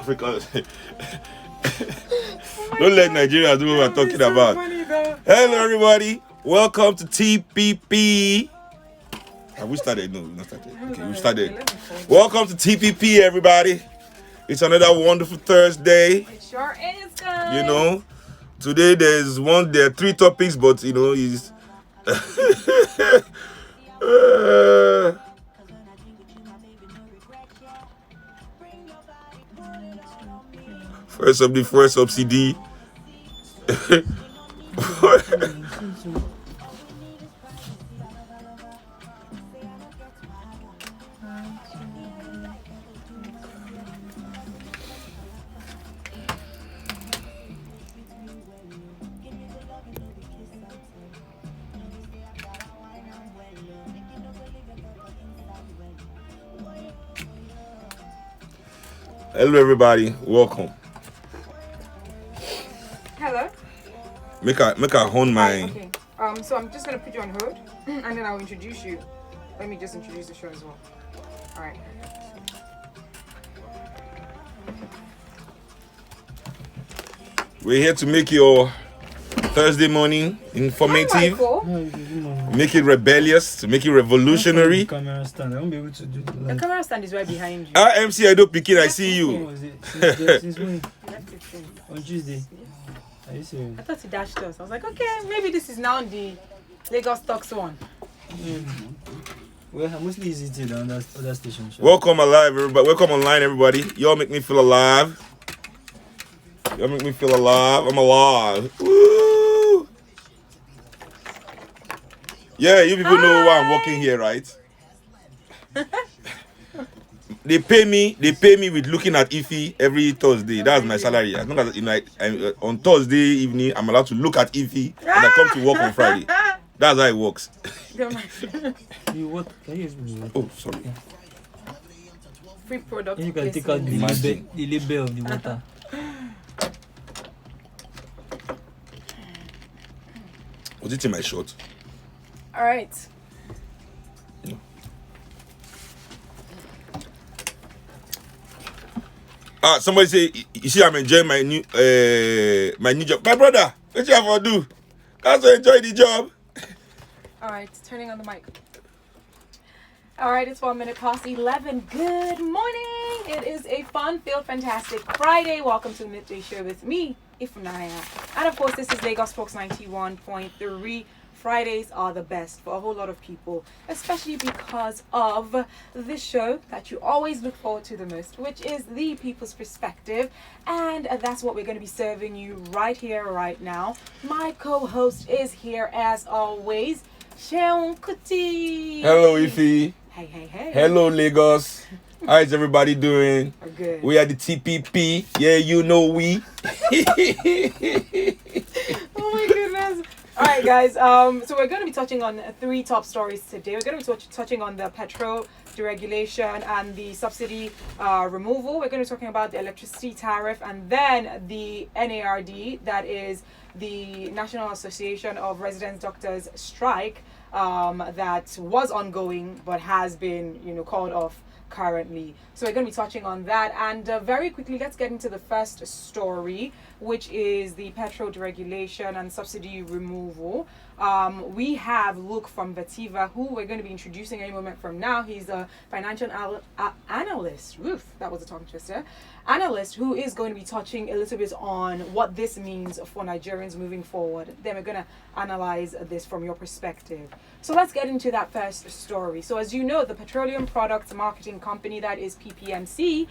Africa. Don't let Nigeria do what we're talking about. Hello, everybody. Welcome to TPP. Have we started? No, we've not started. Okay, we started. Welcome to TPP, everybody. It's another wonderful Thursday. It sure is, guys. You know, today there are 3 topics, but you know, it's first subsidy. Hello, everybody. Welcome. Hello. Make her hone my. Okay. So I'm just gonna put you on hold, and then I'll introduce you. Let me just introduce the show as well. All right. We're here to make your Thursday morning informative, make it rebellious, to make it revolutionary. Camera stand. I won't be able to do The camera stand is right behind you. MC Edo Pikin, I see you. Was it? Since when? On Tuesday. Are you serious? I thought he dashed us. I was like, okay, maybe this is now the Lagos Talks one. Well, mostly easy to the other station. Sure. Welcome alive, everybody. Welcome online, everybody. Y'all make me feel alive. Y'all make me feel alive. I'm alive. Woo! Yeah, you people know why I'm working here, right? They pay me with looking at Ify every Thursday. That's my salary. As long as on Thursday evening, I'm allowed to look at Ify and I come to work on Friday. That's how it works. You what? Can you explain me? Oh, sorry. Free product. You can take out the label of the water. Was it in my short? All right. Somebody say, you see, I'm enjoying my new job. My brother, what you have to do? Can't you enjoy the job? All right, turning on the mic. All right, it's 11:01. Good morning. It is a fun-filled, fantastic Friday. Welcome to the Midday Show with me, Ifunaya. And of course, this is Lagos Talks 91.3. Fridays are the best for a whole lot of people, especially because of this show that you always look forward to the most, which is the People's Perspective. And that's what we're going to be serving you right here, right now. My co-host is here as always, Anikulapo-Kuti. Hello, Ify. Hey. Hello, Lagos. How is everybody doing? We're good. We are the TPP. Yeah, you know we. Oh my goodness. All right, guys. So we're going to be touching on 3 top stories today. We're going to be touching on the petrol deregulation and the subsidy removal. We're going to be talking about the electricity tariff, and then the NARD, that is the National Association of Resident Doctors strike that was ongoing but has been, called off currently. So we're going to be touching on that, and very quickly, let's get into the first story, which is the petrol deregulation and subsidy removal. We have Luke from Vativa, who we're going to be introducing any moment from now. He's a financial analyst. Oof, that was a tongue twister. Analyst who is going to be touching a little bit on what this means for Nigerians moving forward. Then we're going to analyze this from your perspective. So let's get into that first story. So as you know, the Petroleum Products Marketing Company, that is PPMC,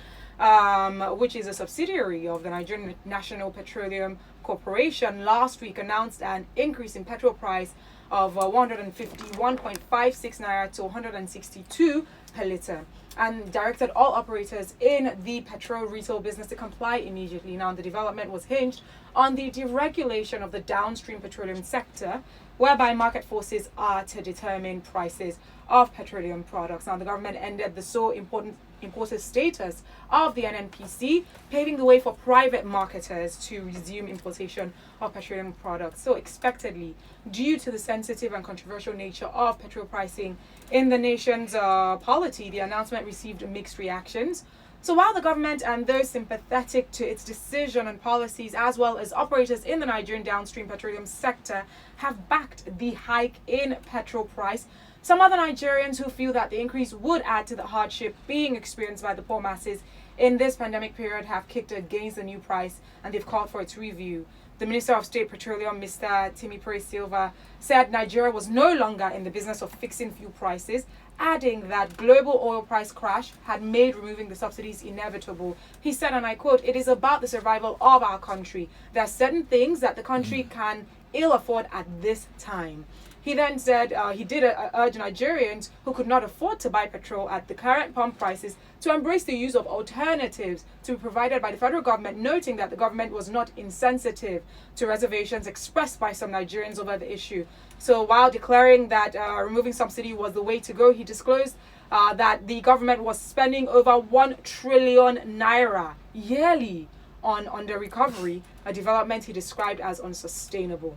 which is a subsidiary of the Nigerian National Petroleum Corporation, last week announced an increase in petrol price of 151.56 naira to 162 per litre, and directed all operators in the petrol retail business to comply immediately. Now, the development was hinged on the deregulation of the downstream petroleum sector, whereby market forces are to determine prices of petroleum products. Now, the government ended the so important importer status of the NNPC, paving the way for private marketers to resume importation of petroleum products. So expectedly, due to the sensitive and controversial nature of petrol pricing in the nation's polity, the announcement received mixed reactions. So while the government and those sympathetic to its decision and policies, as well as operators in the Nigerian downstream petroleum sector, have backed the hike in petrol price, some other Nigerians who feel that the increase would add to the hardship being experienced by the poor masses in this pandemic period have kicked against the new price, and they've called for its review. The Minister of State Petroleum, Mr. Timipre Silva, said Nigeria was no longer in the business of fixing fuel prices, adding that global oil price crash had made removing the subsidies inevitable. He said, and I quote, "It is about the survival of our country. There are certain things that the country can ill afford at this time." He then said he did urge Nigerians who could not afford to buy petrol at the current pump prices to embrace the use of alternatives to be provided by the federal government, noting that the government was not insensitive to reservations expressed by some Nigerians over the issue. So while declaring that removing subsidy was the way to go, he disclosed that the government was spending over 1 trillion naira yearly on under recovery, a development he described as unsustainable.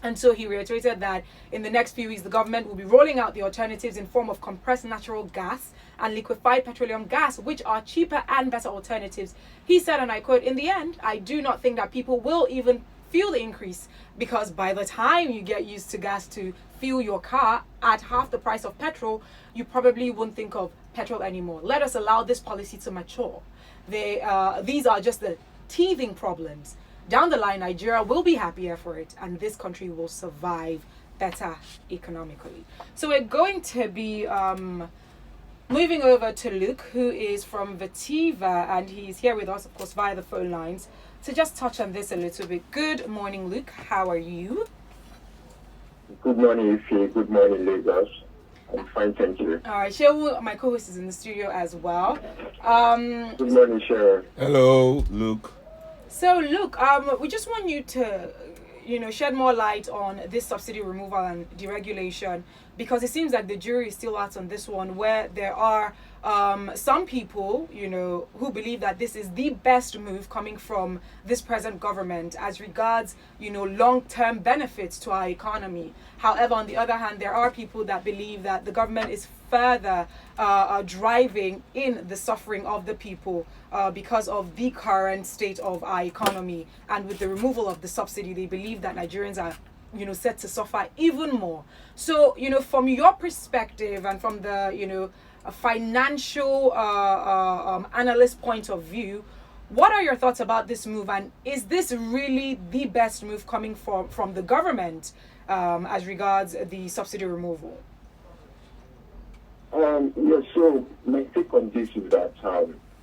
And so he reiterated that in the next few weeks, the government will be rolling out the alternatives in form of compressed natural gas and liquefied petroleum gas, which are cheaper and better alternatives. He said, and I quote, "In the end, I do not think that people will even feel the increase, because by the time you get used to gas to fuel your car at half the price of petrol, you probably won't think of petrol anymore. Let us allow this policy to mature. These are just the teething problems. Down the line, Nigeria will be happier for it, and this country will survive better economically." So we're going to be moving over to Luke, who is from Vativa, and he's here with us, of course, via the phone lines, to just touch on this a little bit. Good morning, Luke. How are you? Good morning, Ife. Good morning, Lagos. I'm fine, thank you. All right, Shehu, my co-host, is in the studio as well. Good morning, Cheryl. Hello, Luke. So, look, we just want you to, shed more light on this subsidy removal and deregulation, because it seems like the jury is still out on this one, where there are some people, who believe that this is the best move coming from this present government as regards, long-term benefits to our economy. However, on the other hand, there are people that believe that the government is further driving in the suffering of the people because of the current state of our economy. And with the removal of the subsidy, they believe that Nigerians are set to suffer even more. So, from your perspective and from the, a financial analyst point of view, what are your thoughts about this move? And is this really the best move coming from the government as regards the subsidy removal? Yes, so my take on this is that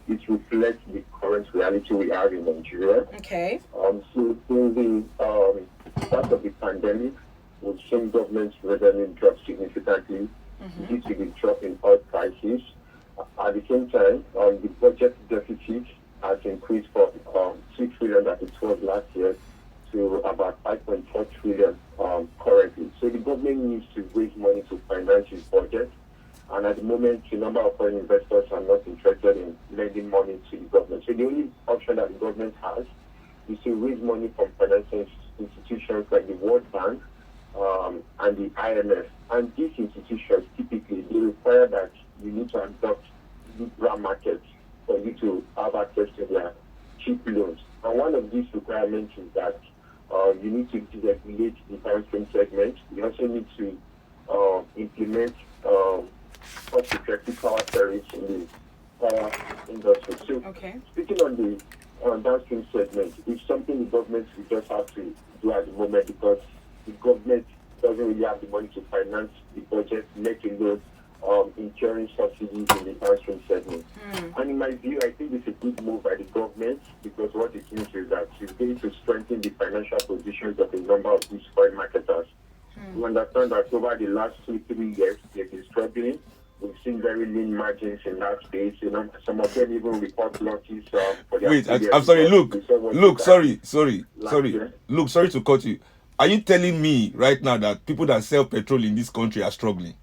it reflects the current reality we have in Nigeria. Okay. So in the start of the pandemic, we've seen government revenue drop significantly due to the drop in oil prices. At the same time, the budget deficit has increased from 6 trillion that it was last year to about 5.4 trillion currently. So the government needs to raise money to finance its budget. And at the moment, a number of foreign investors are not interested in lending money to the government. So the only option that the government has is to raise money from financial institutions like the World Bank and the IMF. And these institutions, typically, they require that you need to adopt the brown market for you to have access to their cheap loans. And one of these requirements is that you need to deregulate the downstream segment. You also need to implement cost-effective power tariffs in the power industry. So, speaking on the downstream segment, it's something the government will just have to do at the moment, because the government doesn't really have the money to finance the budget, let alone incurring subsidies in the downstream segment. And in my view, I think it's a good move by the government, because what it means is that it's going to strengthen the financial positions of a number of these foreign marketers. We understand that over the last 2-3 years, they've been struggling. We've seen very lean margins in that space. Some of them even report losses for their... Wait, I'm sorry, Luke, sorry. Luke, sorry to cut you. Are you telling me right now that people that sell petrol in this country are struggling?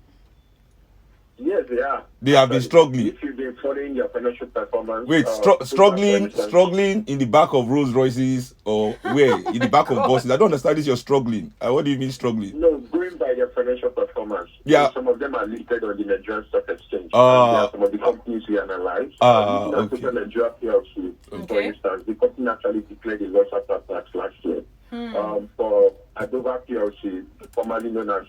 Yes, they are. They have been struggling. If you've been following your financial performance... Wait, struggling in the back of Rolls Royces, or where? In the back of buses? I don't understand this, you're struggling. What do you mean struggling? No, going by their financial performance. Yeah. So some of them are listed on the Nigerian Stock Exchange. There are some of the companies we analyze. Looking at Total Nigeria PLC, for instance, the company actually declared a loss after tax last year. For Adoba PLC, formerly known as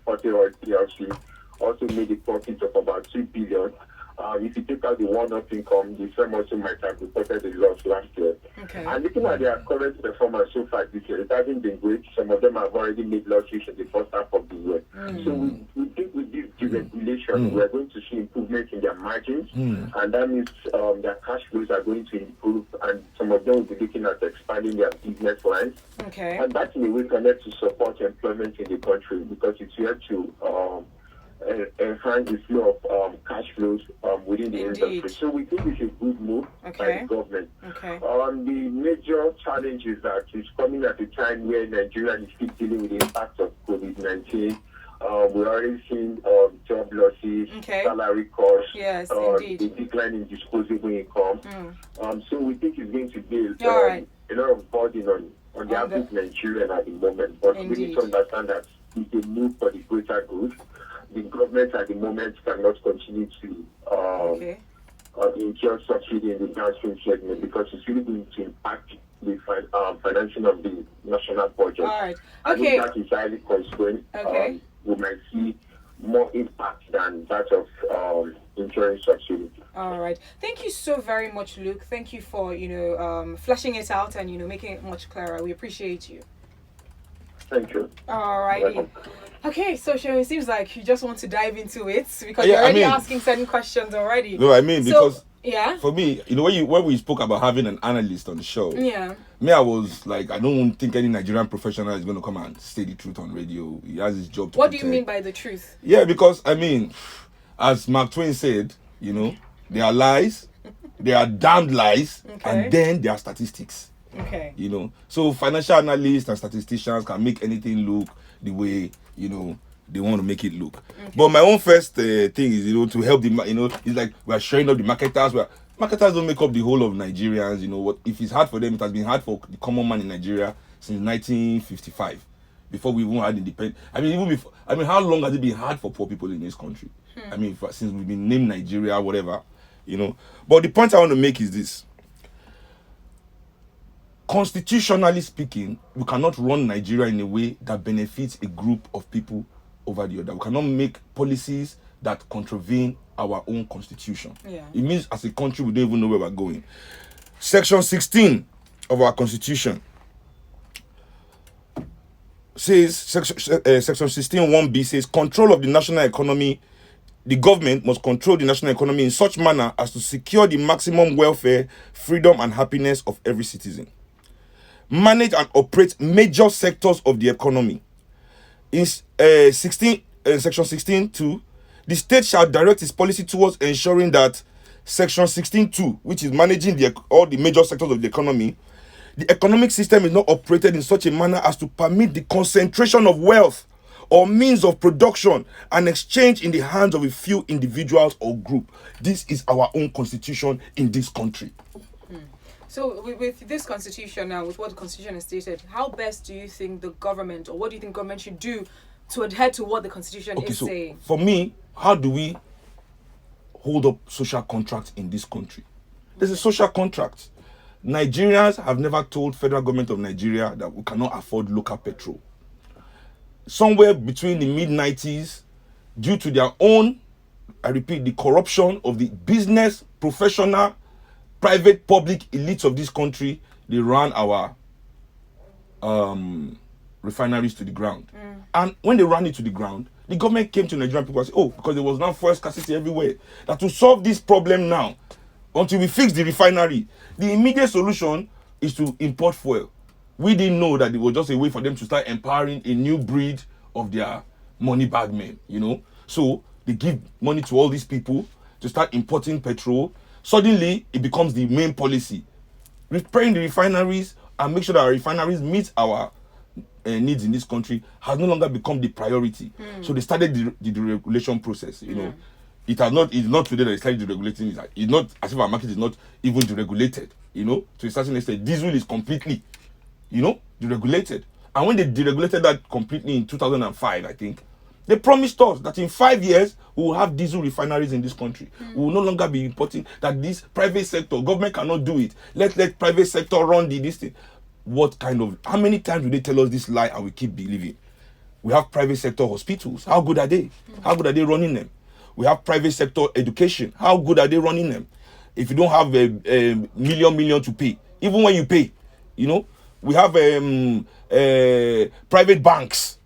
Forte Oil PLC, also made a profit of about 2 billion. If you take out the one-off income, the firm also might have reported a loss last year. And looking at their current performance so far this year, it hasn't been great. Some of them have already made losses in the first half of the year. So we think with this deregulation, we're going to see improvement in their margins, and that means their cash flows are going to improve, and some of them will be looking at expanding their business lines. And that in a way connects to support employment in the country, because it's here to enhance the flow of cash flows within the industry. So we think it's a good move by the government. The major challenge is that it's coming at a time where Nigeria is still dealing with the impact of COVID-19. We're already seeing job losses, salary costs, the decline in disposable income. So we think it's going to be a lot of burden on the average Nigerian at the moment. But we need to understand that it's a move for the greater good. The government at the moment cannot continue to incur subsidy in the downstream segment, because it's really going to impact the financing of the national budget. I think that is highly constrained. We might see more impact than that of insurance subsidy. All right. Thank you so very much, Luke. Thank you for fleshing it out and making it much clearer. We appreciate you. Thank you. All right. Okay, so Sherry, it seems like you just want to dive into it because you're already asking certain questions already. No, because for me, when we spoke about having an analyst on the show, I was like, I don't think any Nigerian professional is going to come and say the truth on radio. He has his job to What do you mean by the truth? Yeah, because as Mark Twain said, there are lies, there are damned lies, and then there are statistics. So financial analysts and statisticians can make anything look the way they want to make it look. But my own first thing is to help it's like we're showing up the marketers. Marketers don't make up the whole of Nigerians. What if it's hard for them? It has been hard for the common man in Nigeria since 1955, before we even had independence. Even before. How long has it been hard for poor people in this country? Since we've been named Nigeria, whatever. But the point I want to make is this. Constitutionally speaking, we cannot run Nigeria in a way that benefits a group of people over the other. We cannot make policies that contravene our own constitution. It means as a country, we don't even know where we're going. Section 16 of our constitution says, section 16 1B says, control of the national economy. The government must control the national economy in such manner as to secure the maximum welfare, freedom, and happiness of every citizen. Manage and operate major sectors of the economy. In section 16.2, the state shall direct its policy towards ensuring that section 16.2, which is managing all the major sectors of the economy, the economic system is not operated in such a manner as to permit the concentration of wealth or means of production and exchange in the hands of a few individuals or group. This is our own constitution in this country. So with this constitution now, with what the constitution has stated, how best do you think the government, or what do you think government should do to adhere to what the constitution is saying? For me, how do we hold up social contracts in this country? There's a social contract. Nigerians have never told federal government of Nigeria that we cannot afford local petrol. Somewhere between the mid-90s, due to their own, I repeat, the corruption of the business, professional, private, public elites of this country, they ran our refineries to the ground. And when they ran it to the ground, the government came to Nigerian people and said, because there was now fuel scarcity everywhere, that to solve this problem now, until we fix the refinery, the immediate solution is to import fuel. We didn't know that it was just a way for them to start empowering a new breed of their money bag men, So they give money to all these people to start importing petrol. Suddenly, it becomes the main policy. Repairing the refineries and make sure that our refineries meet our needs in this country has no longer become the priority. So they started the deregulation process. It's not today that they started deregulating. It's not as if our market is not even deregulated. To a certain extent, diesel is completely, deregulated. And when they deregulated that completely in 2005, I think, They promised us that in 5 years, we will have diesel refineries in this country. We will no longer be importing, that this private sector, government cannot do it. Let private sector run this thing. How many times do they tell us this lie and we keep believing? We have private sector hospitals. How good are they? How good are they running them? We have private sector education. How good are they running them? If you don't have a million to pay, even when you pay, we have private banks.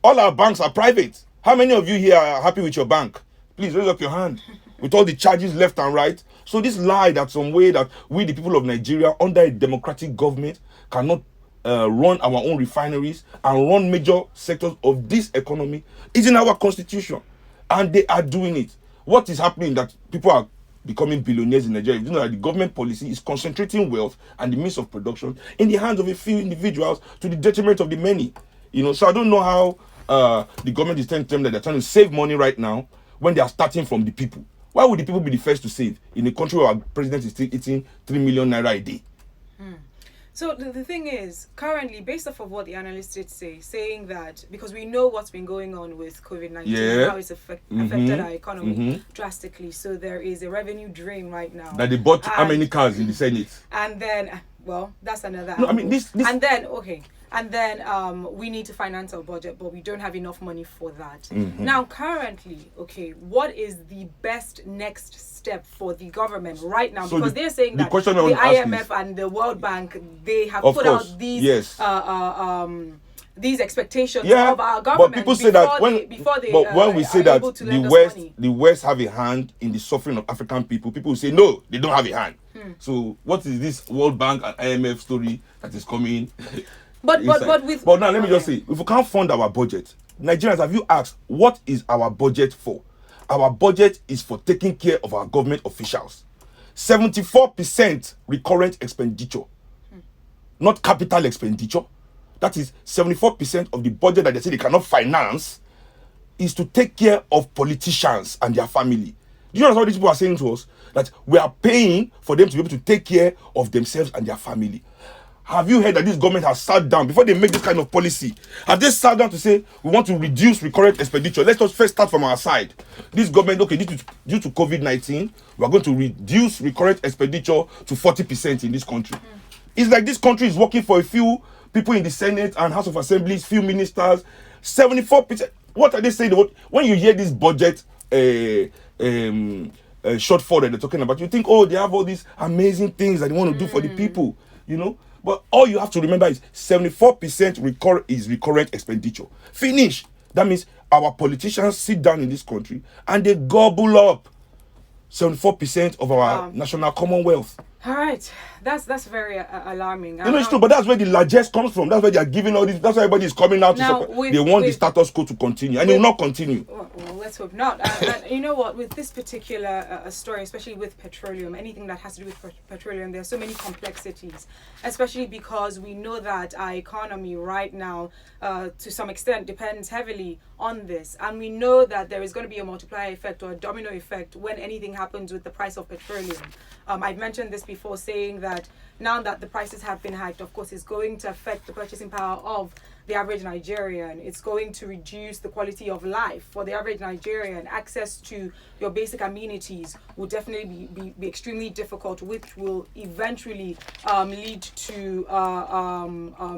All our banks are private. How many of you here are happy with your bank? Please raise up your hand. With all the charges left and right. So this lie that some way that we, the people of Nigeria, under a democratic government, cannot run our own refineries and run major sectors of this economy is in our constitution. And they are doing it. What is happening that people are becoming billionaires in Nigeria? You know that the government policy is concentrating wealth and the means of production in the hands of a few individuals to the detriment of the many. So I don't know how the government is telling them that they're trying to save money right now when they are starting from the people. Why would the people be the first to save in a country where our president is still eating 3 million naira a day? So the thing is, currently, based off of what the analysts did say, saying that because we know what's been going on with COVID-19, how it's affected our economy drastically. So there is a revenue drain right now. That they bought how many cars in the Senate? And then, that's another. No, I mean this. And then we need to finance our budget, but we don't have enough money for that. Now, currently, what is the best next step for the government right now? So because they're saying that the IMF and the World Bank, they have put out these these expectations of our government. But people say that when we say that the West have a hand in the suffering of African people, people say no, they don't have a hand. So what is this World Bank and IMF story that is coming? But now let me just say, if we can't fund our budget, Nigerians, have you asked what is our budget for? Our budget is for taking care of our government officials. 74% recurrent expenditure, not capital expenditure. That is 74% of the budget that they say they cannot finance is to take care of politicians and their family. Do you know what these people are saying to us? That we are paying for them to be able to take care of themselves and their family. Have you heard that this government has sat down before they make this kind of policy? Have they sat down to say we want to reduce recurrent expenditure? Let's just first start from our side. This government, due to COVID-19, we are going to reduce recurrent expenditure to 40% in this country. It's like this country is working for a few people in the Senate and House of Assemblies, few ministers. 74%. What are they saying? When you hear this budget shortfall that they're talking about, you think, they have all these amazing things that they want to do for the people, But all you have to remember is 74% is recurrent expenditure. Finish. That means our politicians sit down in this country and they gobble up 74% of our national commonwealth. All right, that's very alarming. It's true, but that's where the largest comes from. That's where they are giving all this. That's why everybody is coming out to support. They want the status quo to continue, and it will not continue. Well, let's hope not. And you know what? With this particular story, especially with petroleum, anything that has to do with petroleum, there are so many complexities. Especially because we know that our economy right now, to some extent, depends heavily on this, and we know that there is going to be a multiplier effect or a domino effect when anything happens with the price of petroleum. I've mentioned this before, saying that now that the prices have been hiked, of course, it's going to affect the purchasing power of the average Nigerian. It's going to reduce the quality of life for the average Nigerian. Access to your basic amenities will definitely be extremely difficult, which will eventually lead to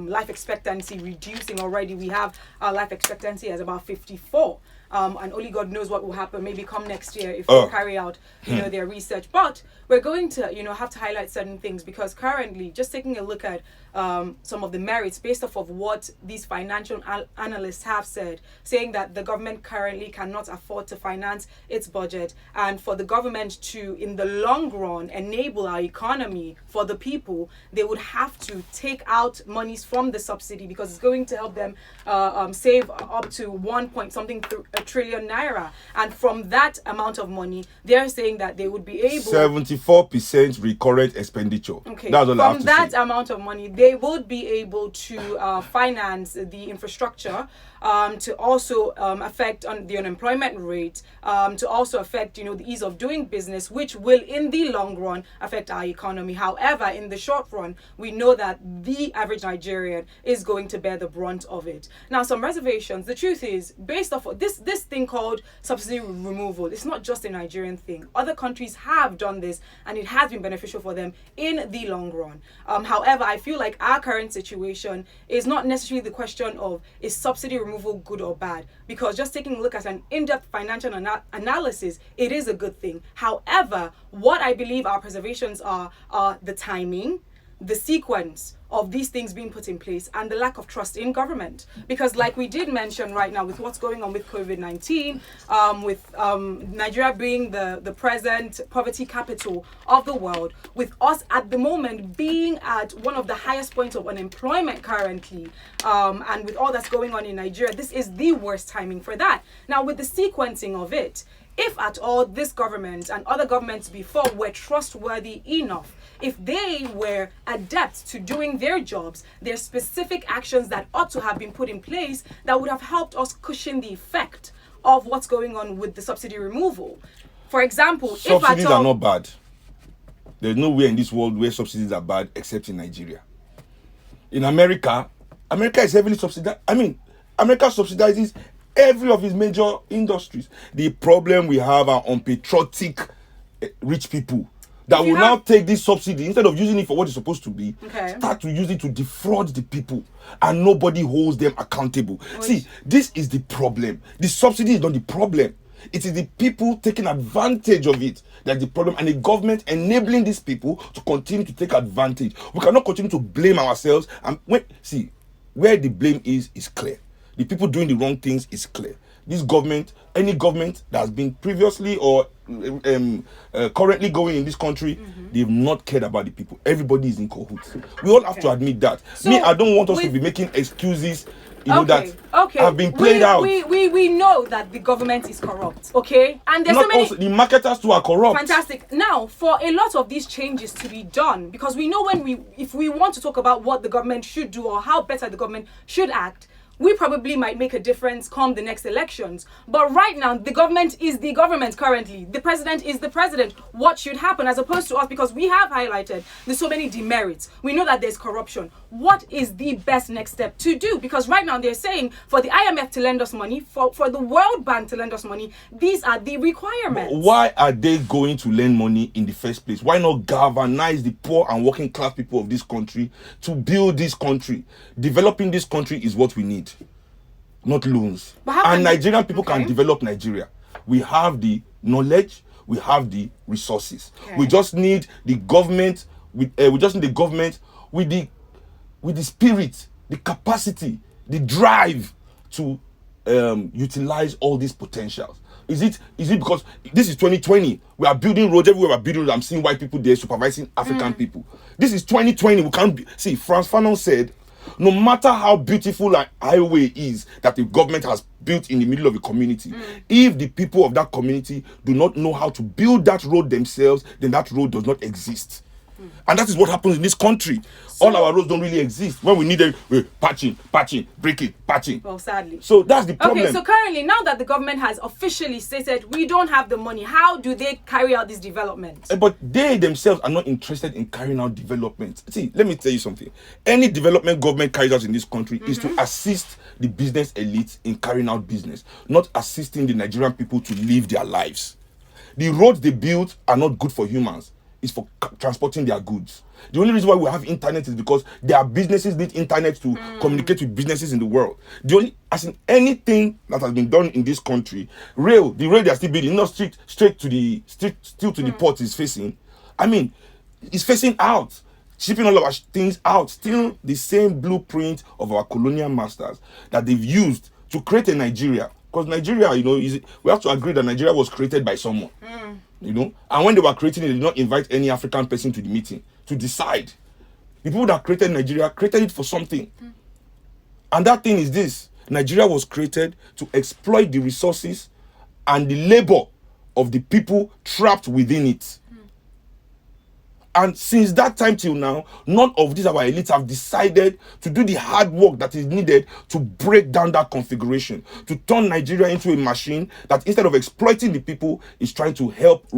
life expectancy reducing already. We have our life expectancy as about 54. And only God knows what will happen maybe come next year if they carry out, their research. But we're going to, have to highlight certain things, because currently, just taking a look at some of the merits based off of what these financial analysts have said, saying that the government currently cannot afford to finance its budget, and for the government to, in the long run, enable our economy for the people, they would have to take out monies from the subsidy, because it's going to help them save up to 1 point something trillion naira, and from that amount of money, they're saying that they would be able 74% recurrent expenditure. Okay, that's all I have to from that say. Amount of money, they would be able to finance the infrastructure, to also affect on the unemployment rate, to also affect the ease of doing business, which will in the long run affect our economy. However, in the short run, we know that the average Nigerian is going to bear the brunt of it. Now, some reservations. The truth is, based off of this this thing called subsidy removal. It's not just a Nigerian thing. Other countries have done this, and it has been beneficial for them in the long run. However, I feel like our current situation is not necessarily the question of is subsidy removal good or bad, because just taking a look at an in-depth financial analysis, it is a good thing. However, what I believe our preservations are the timing, the sequence of these things being put in place, and the lack of trust in government. Because like we did mention right now with what's going on with COVID-19, with Nigeria being the present poverty capital of the world, with us at the moment being at one of the highest points of unemployment currently, and with all that's going on in Nigeria, this is the worst timing for that. Now, with the sequencing of it, if at all this government and other governments before were trustworthy enough, if they were adept to doing their jobs, there's specific actions that ought to have been put in place that would have helped us cushion the effect of what's going on with the subsidy removal. For example, subsidies are not bad. There's nowhere in this world where subsidies are bad except in Nigeria. In America is heavily subsidized. I mean, America subsidizes every of its major industries. The problem we have are unpatriotic rich people that will now take this subsidy, instead of using it for what it's supposed to be, start to use it to defraud the people, and nobody holds them accountable. See, this is the problem. The subsidy is not the problem. It is the people taking advantage of it that's the problem, and the government enabling these people to continue to take advantage. We cannot continue to blame ourselves. And where the blame is clear. The people doing the wrong things is clear. This government, any government that has been previously or currently going in this country, they've not cared about the people. Everybody is in cahoots. We all have to admit that. So I don't want us to be making excuses, that have been played out. We know that the government is corrupt, okay? And there's not so many. Also, the marketers too are corrupt. Fantastic. Now, for a lot of these changes to be done, because we know if we want to talk about what the government should do or how better the government should act, we probably might make a difference come the next elections. But right now, the government is the government currently. The president is the president. What should happen, as opposed to us, because we have highlighted there's so many demerits. We know that there's corruption. What is the best next step to do? Because right now they're saying for the IMF to lend us money, for the World Bank to lend us money, these are the requirements. But why are they going to lend money in the first place? Why not galvanize the poor and working class people of this country to build this country? Developing this country is what we need, not loans. And Nigerian people can develop Nigeria. We have the knowledge, we have the resources. We just need the government with the spirit, the capacity, the drive to utilize all these potentials. Is it because this is 2020? We are building roads everywhere. We are building roads. I'm seeing white people there supervising African people. This is 2020. We can't see. Frantz Fanon said, no matter how beautiful a highway is that the government has built in the middle of a community, if the people of that community do not know how to build that road themselves, then that road does not exist. And that is what happens in this country. All our roads don't really exist. When we need them, we're patching, breaking, patching. Well, sadly. So that's the problem. Okay, so currently, now that the government has officially stated we don't have the money, how do they carry out this development? But they themselves are not interested in carrying out development. See, let me tell you something. Any development government carries out in this country is to assist the business elite in carrying out business, not assisting the Nigerian people to live their lives. The roads they build are not good for humans. Is for transporting their goods. The only reason why we have internet is because there are businesses need internet to communicate with businesses in the world. As in anything that has been done in this country, the rail they are still building, not straight to the port is facing. I mean, it's facing out, shipping all of our things out. Still the same blueprint of our colonial masters that they've used to create a Nigeria. Because Nigeria, we have to agree that Nigeria was created by someone. And when they were creating it, they did not invite any African person to the meeting to decide. The people that created Nigeria created it for something. And that thing is this: Nigeria was created to exploit the resources and the labor of the people trapped within it. And since that time till now, none of these our elites have decided to do the hard work that is needed to break down that configuration, to turn Nigeria into a machine that, instead of exploiting the people, is trying to help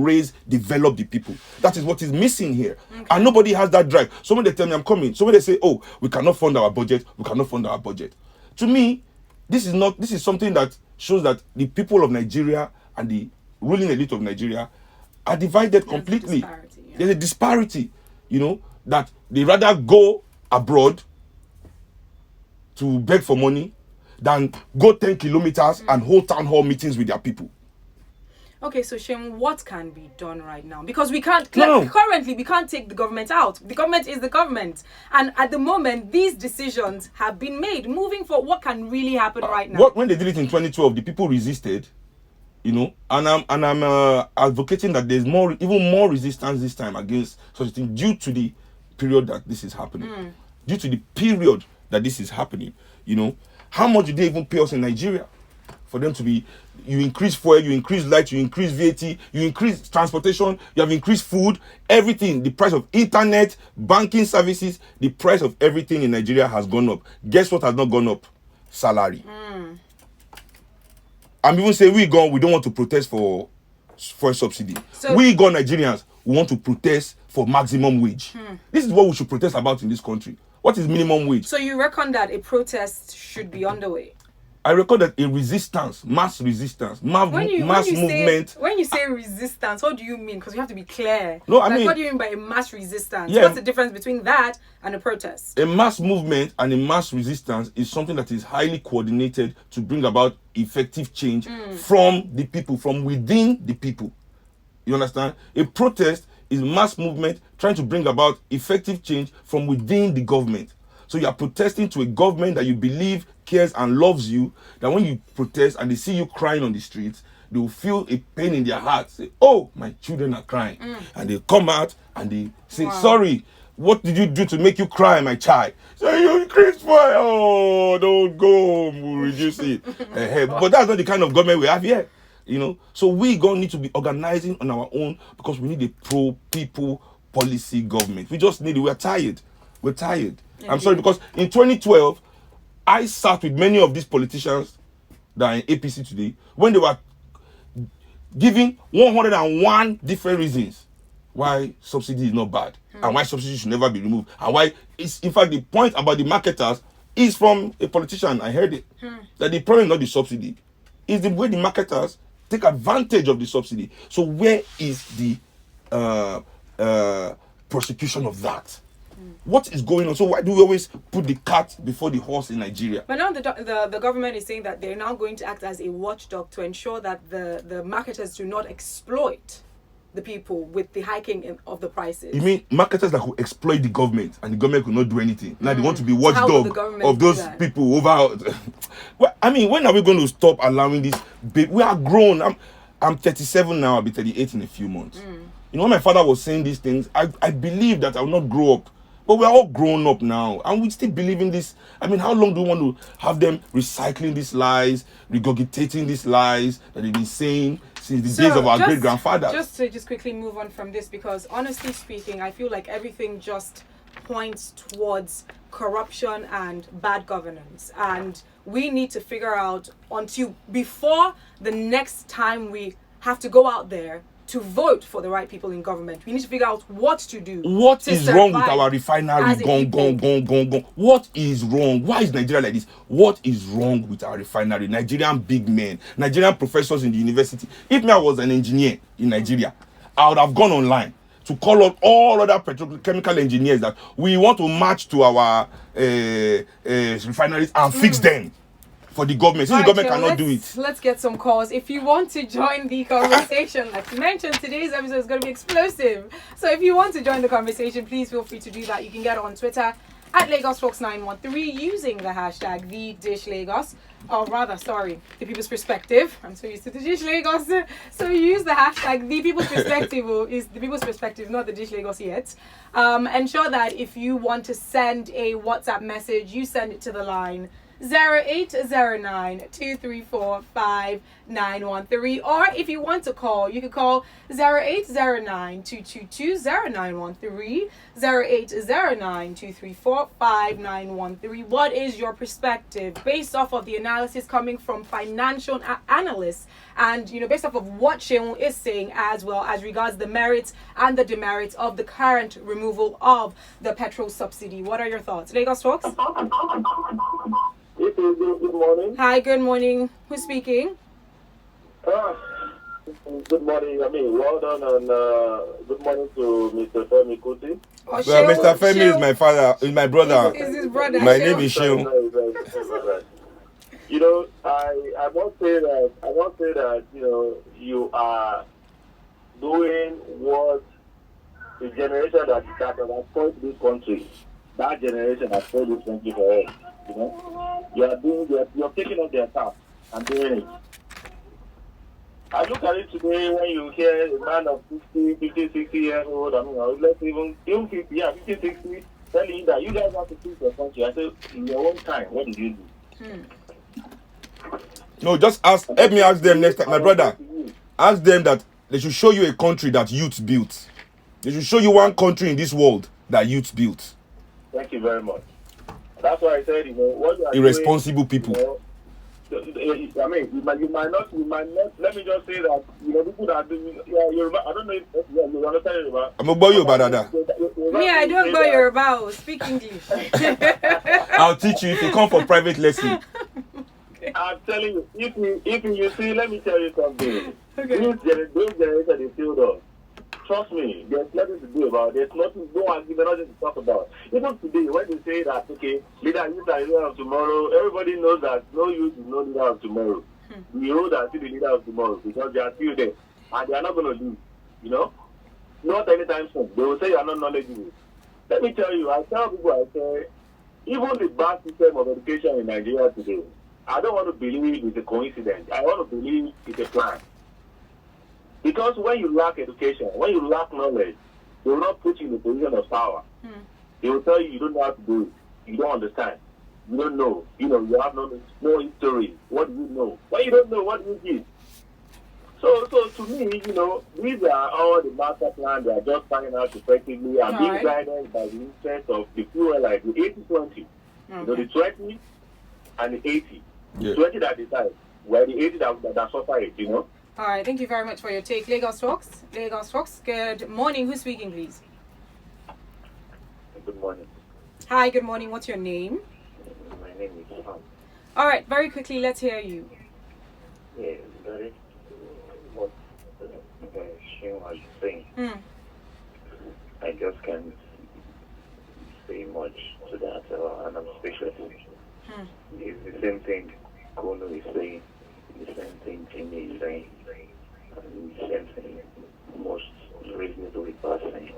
develop the people. That is what is missing here. And nobody has that drive. So when they tell me I'm coming, so when they say, oh, we cannot fund our budget, To me, this is something that shows that the people of Nigeria and the ruling elite of Nigeria are divided completely. There's a disparity, that they rather go abroad to beg for money than go 10 kilometers and hold town hall meetings with their people. Okay, so Shem, what can be done right now? Because we can't, currently, we can't take the government out. The government is the government. And at the moment, these decisions have been made. Moving forward, what can really happen right now? When they did it in 2012, the people resisted, and I'm advocating that there's even more resistance this time against such a thing due to the period that this is happening. Due to the period that this is happening, how much do they even pay us in Nigeria for them to be? You increase fuel, you increase light, you increase VAT, you increase transportation, you have increased food, everything. The price of internet, banking services, the price of everything in Nigeria has gone up. Guess what has not gone up? Salary. I'm even saying we don't want to protest for a subsidy. So, we Nigerians, we want to protest for maximum wage. This is what we should protest about in this country. What is minimum wage? So you reckon that a protest should be underway? I reckon that a resistance, mass resistance, mass movement. When you say resistance, what do you mean? Because you have to be clear. No, I mean, what do you mean by a mass resistance? Yeah, what's the difference between that and a protest? A mass movement and a mass resistance is something that is highly coordinated to bring about effective change from the people, from within the people. You understand? A protest is mass movement trying to bring about effective change from within the government. So you are protesting to a government that you believe cares and loves you, that when you protest and they see you crying on the streets, they will feel a pain in their heart. Say, oh, my children are crying. And they come out and they say, sorry, what did you do to make you cry, my child? Say, you increased fire. Oh, don't go home. We'll reduce it. But that's not the kind of government we have here. So we going to need to be organizing on our own because we need a pro-people policy government. We just need it. We're tired. I'm sorry, because in 2012, I sat with many of these politicians that are in APC today when they were giving 101 different reasons why subsidy is not bad and why subsidy should never be removed and why it's, in fact, the point about the marketers is from a politician. I heard it that the problem is not the subsidy, it's the way the marketers take advantage of the subsidy. So where is the prosecution of that? What is going on? So why do we always put the cart before the horse in Nigeria? But now the government is saying that they're now going to act as a watchdog to ensure that the marketers do not exploit the people with the hiking of the prices. You mean marketers that could exploit the government and the government could not do anything? Now they want to be watchdog of those people over. Well, I mean, when are we going to stop allowing this? We are grown. I'm 37 now. I'll be 38 in a few months. When my father was saying these things, I believed that I would not grow up. But we're all grown up now, and we still believe in this. I mean, how long do we want to have them recycling these lies, regurgitating these lies that they've been saying since the days of our great-grandfathers? Just to quickly move on from this, because honestly speaking, I feel like everything just points towards corruption and bad governance. And we need to figure out before the next time we have to go out there to vote for the right people in government, we need to figure out what to do. What is wrong with our refinery? Gone. What is wrong? Why is Nigeria like this? What is wrong with our refinery? Nigerian big men, Nigerian professors in the university. If I was an engineer in Nigeria, I would have gone online to call on all other petrochemical engineers that we want to march to our refineries and fix them. For the government, since the government cannot do it. Let's get some calls. If you want to join the conversation, like you mentioned, today's episode is going to be explosive. So if you want to join the conversation, please feel free to do that. You can get on Twitter at LagosFox913 using the hashtag TheDishLagos. Or rather, sorry, The People's Perspective. I'm so used to The Dish Lagos. So use the hashtag The People's Perspective, is The People's Perspective, not The Dish Lagos yet. Ensure that if you want to send a WhatsApp message, you send it to the line 0809-234-5913, or if you want to call, you can call 0809-222-0913, 0809-234-5913. What is your perspective based off of the analysis coming from financial analysts, and based off of what Sheung is saying, as well as regards the merits and the demerits of the current removal of the petrol subsidy? What are your thoughts, Lagos folks? If Good morning. Hi, good morning. Who's speaking? Good morning. Well done, and good morning to Mr. Anikulapo-Kuti. Oh, Well, Mr. Femi is Shehu. my father, is my brother. Is his brother. My Shehu. name is Shehu. I won't say that, you are doing what the generation that has spoiled this country, that generation has spoiled this country for us. You're taking up their task and doing it. I look at it today when you hear a man of 50, 60 years old, let's even 50, 60, telling you that you guys have to fix your country. I say, in your own time, what did you do? No, just ask. Let me ask them next time, my brother. Ask them that they should show you a country that youth built. They should show you one country in this world that youth built. Thank you very much. That's why I said, what you are Irresponsible doing, people. You might not. Let me just say that people that do. I don't know if you understand Yoruba. I'm a boy Yoruba, dada. Me, I don't go Yoruba. Speak English. I'll teach you if you come for private lesson. I'm telling you, if you see, let me tell you something. Okay. This generation is still done. Trust me, there's nothing to do about it. There's nothing, no argument, nothing to talk about. Even today, when they say that, okay, leader, youth are leader of tomorrow, everybody knows that no youth is no leader of tomorrow. The old are still the leader of tomorrow because they are still there. And they are not going to do, not anytime soon. They will say you are not knowledgeable. Let me tell you, I tell people, I say, even the bad system of education in Nigeria today, I don't want to believe it's a coincidence. I want to believe it's a plan. Because when you lack education, when you lack knowledge, they will not put you in a position of power. They will tell you don't know how to do it. You don't understand. You don't know. You have no history. What do you know? When you don't know, what do you give? So to me, these are all the master plan. They are just planning out effectively and being guided by the interest of the few, like the 80-20. The 20 and the 80. Yeah. 20 that decide, where the 80 that suffer it, All right, thank you very much for your take. Lagos Talks. Good morning. Who's speaking, please? Good morning. Hi, good morning. What's your name? My name is Sam. All right, very quickly, let's hear you. Yeah, very what Shane was saying. I just can't say much to that, and I'm speechless. It's the same thing Kono is saying, the same thing Jimmy is saying, and the same thing most reasonable people are saying.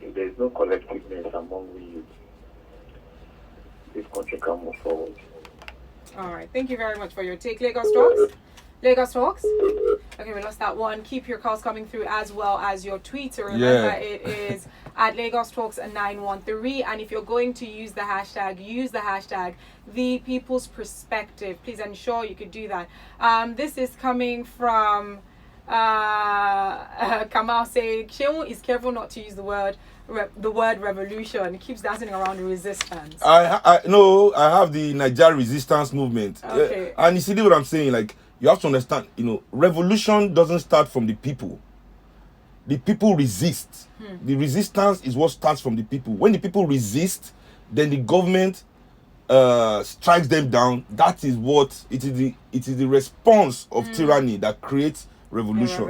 If there is no collectiveness among the youth, this country can move forward. All right, thank you very much for your take. Lagos Talks. Okay, we lost that one. Keep your calls coming through as well as your tweets. Remember, it is at Lagos Talks 913. And if you're going to use the hashtag The People's Perspective. Please ensure you could do that. This is coming from Kamal saying Shehu is careful not to use the word revolution. He keeps dancing around resistance. I have the Nigeria resistance movement. Okay. And you see what I'm saying? Like, you have to understand, revolution doesn't start from the people. The people resist. The resistance is what starts from the people. When the people resist, then the government strikes them down. That is what it is the response of tyranny that creates revolution.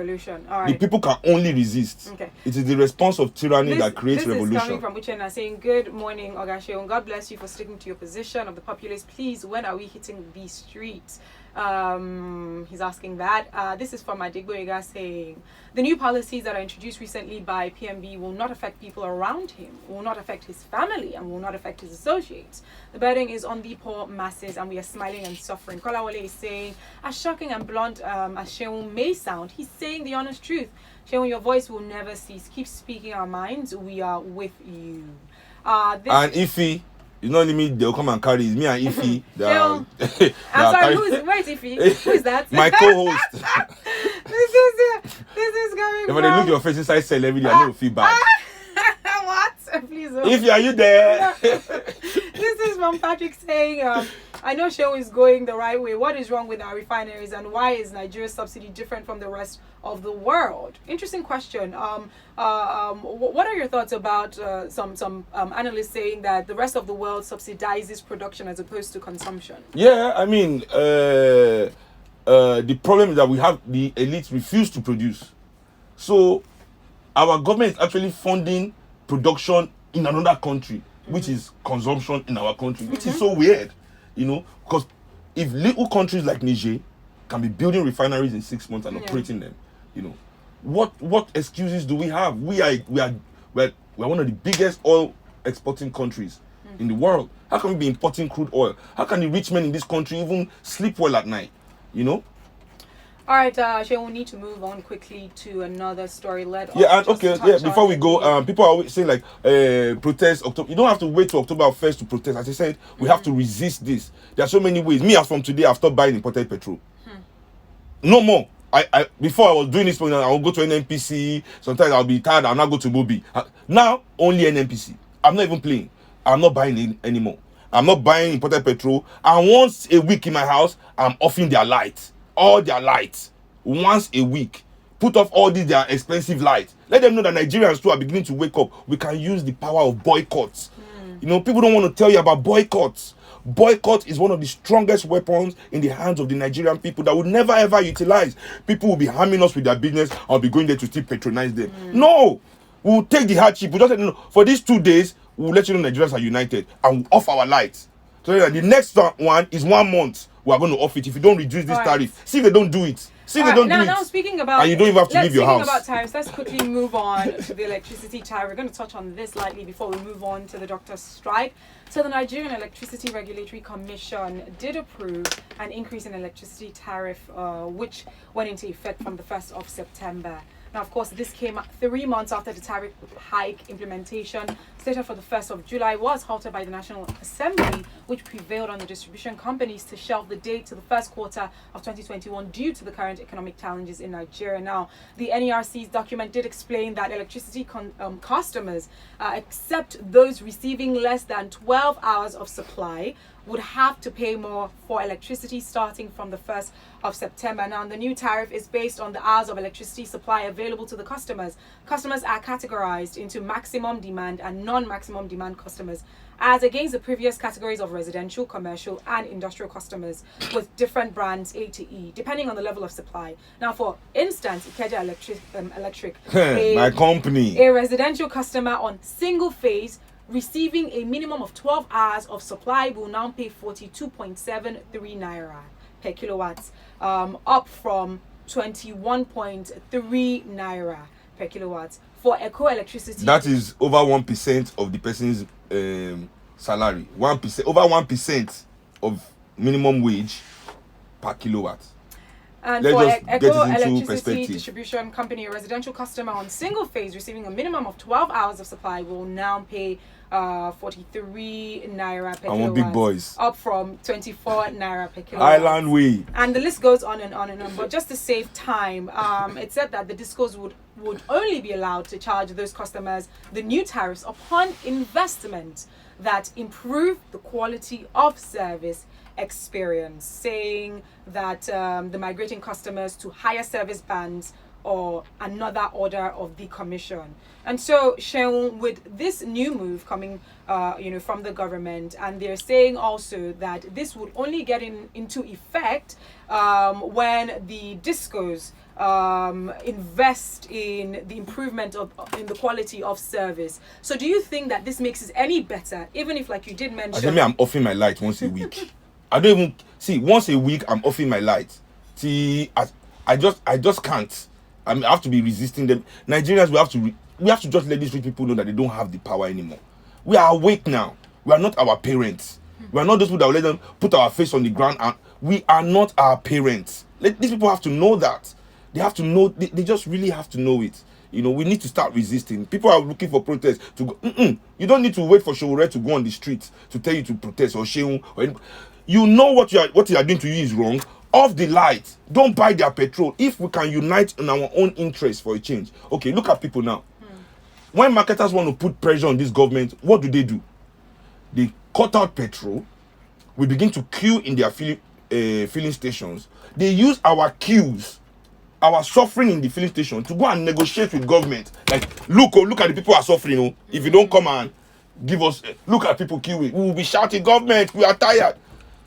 All right. The people can only resist. Okay. It is the response of tyranny that creates revolution. This is coming from Uchenna saying, good morning, Ogasheon. God bless you for sticking to your position of the populace. Please, when are we hitting these streets? He's asking that. This is from Adigboyega saying, the new policies that are introduced recently by PMB will not affect people around him, will not affect his family, and will not affect his associates. The burden is on the poor masses, and we are smiling and suffering. Kolawole is saying, as shocking and blunt as Shehu may sound, he's saying the honest truth. Shehu, your voice will never cease. Keep speaking our minds. We are with you. And Ify, it's not only me, they'll come and carry. It's me and Ify. I'm sorry, where's Ify? Who is that? My co-host. This is coming If they look your face inside cell every day, I know feel bad. What? Please. Ify, are you there? This is from Patrick saying, I know Shell is going the right way. What is wrong with our refineries, and why is Nigeria's subsidy different from the rest of the world? Interesting question. What are your thoughts about some analysts saying that the rest of the world subsidizes production as opposed to consumption? Yeah, I mean, the problem is that we have the elites refuse to produce. So our government is actually funding production in another country, which is consumption in our country, which is so weird, because if little countries like Niger can be building refineries in 6 months and operating them, what excuses do we have? We're one of the biggest oil exporting countries in the world. How can we be importing crude oil? How can the rich men in this country even sleep well at night? All right, Shay, we need to move on quickly to another story. Before we go, people are always saying protest October. You don't have to wait till October 1st to protest. As I said, we have to resist this. There are so many ways. Me, as from today, I've stopped buying imported petrol. No more. Before I was doing this, I will go to an NPC. Sometimes I'll be tired. I'll not go to Mobi. Now only an NPC. I'm not even playing. I'm not buying it anymore. I'm not buying imported petrol. And once a week in my house, I'm offing their lights. All their lights once a week. Put off all these their expensive lights. Let them know that Nigerians too are beginning to wake up. We can use the power of boycotts. People don't want to tell you about boycotts. Boycott is one of the strongest weapons in the hands of the Nigerian people that will never ever utilize. People will be harming us with their business. I'll be going there to still patronize them. No, we'll take the hardship. We'll just let them know. For these 2 days, we'll let you know Nigerians are united and we'll off our lights. So the next one is 1 month. We are going to off it if you don't reduce this tariff. See if they don't do it. Now speaking about, and you don't even have to leave your house. Speaking about tariffs, let's quickly move on to the electricity tariff. We're going to touch on this lightly before we move on to the doctor's strike. So the Nigerian Electricity Regulatory Commission did approve an increase in electricity tariff, which went into effect from the 1st of September. Now, of course, this came 3 months after the tariff hike implementation, slated for the 1st of July, was halted by the National Assembly, which prevailed on the distribution companies to shelve the date to the first quarter of 2021 due to the current economic challenges in Nigeria. Now, the NERC's document did explain that electricity customers, except those receiving less than 12 hours of supply, would have to pay more for electricity starting from the 1st of September. Now, the new tariff is based on the hours of electricity supply available to the customers. Customers are categorized into maximum demand and non-maximum demand customers, as against the previous categories of residential, commercial, and industrial customers with different brands A to E, depending on the level of supply. Now, for instance, Ikeja Electric, my company, a residential customer on single phase receiving a minimum of 12 hours of supply will now pay 42.73 naira per kilowatts, up from 21.3 naira per kilowatts. For Eco Electricity, that is over 1% of the person's salary. 1%, over 1% of minimum wage per kilowatt. And for Eco Electricity Distribution Company, a residential customer on single phase receiving a minimum of 12 hours of supply will now pay 43 naira per kilowatt. Big boys. Up from 24 naira per kilowatt. Island way. And the list goes on and on and on. But just to save time, it said that the discos would only be allowed to charge those customers the new tariffs upon investment that improve the quality of service experience, saying that the migrating customers to higher service bands or another order of the commission. And so, Sheung, with this new move coming from the government, and they're saying also that this would only get into effect when the discos invest in the improvement in the quality of service. So do you think that this makes it any better, even if, like you did mention, I'm offing my light once a week? I don't even see, once a week I'm offing my light. See, I just can't. I have to be resisting them. Nigerians, we have to just let these rich people know that they don't have the power anymore. We are awake now. We are not our parents. We are not those people that will let them put our face on the ground, and we are not our parents. These people have to know that. They have to know, they just really have to know it. We need to start resisting. People are looking for protests to go. You don't need to wait for Showore to go on the streets to tell you to protest, or Sheung, or anybody. You know what you are doing to you is wrong. Off the light. Don't buy their petrol. If we can unite in our own interest for a change. Okay, look at people now. When marketers want to put pressure on this government, what do? They cut out petrol, we begin to queue in their filling stations. They use our queues, our suffering in the filling station to go and negotiate with government. Like, look at the people who are suffering. Oh. If you don't come and give us, look at people queuing. We will be shouting, government, we are tired.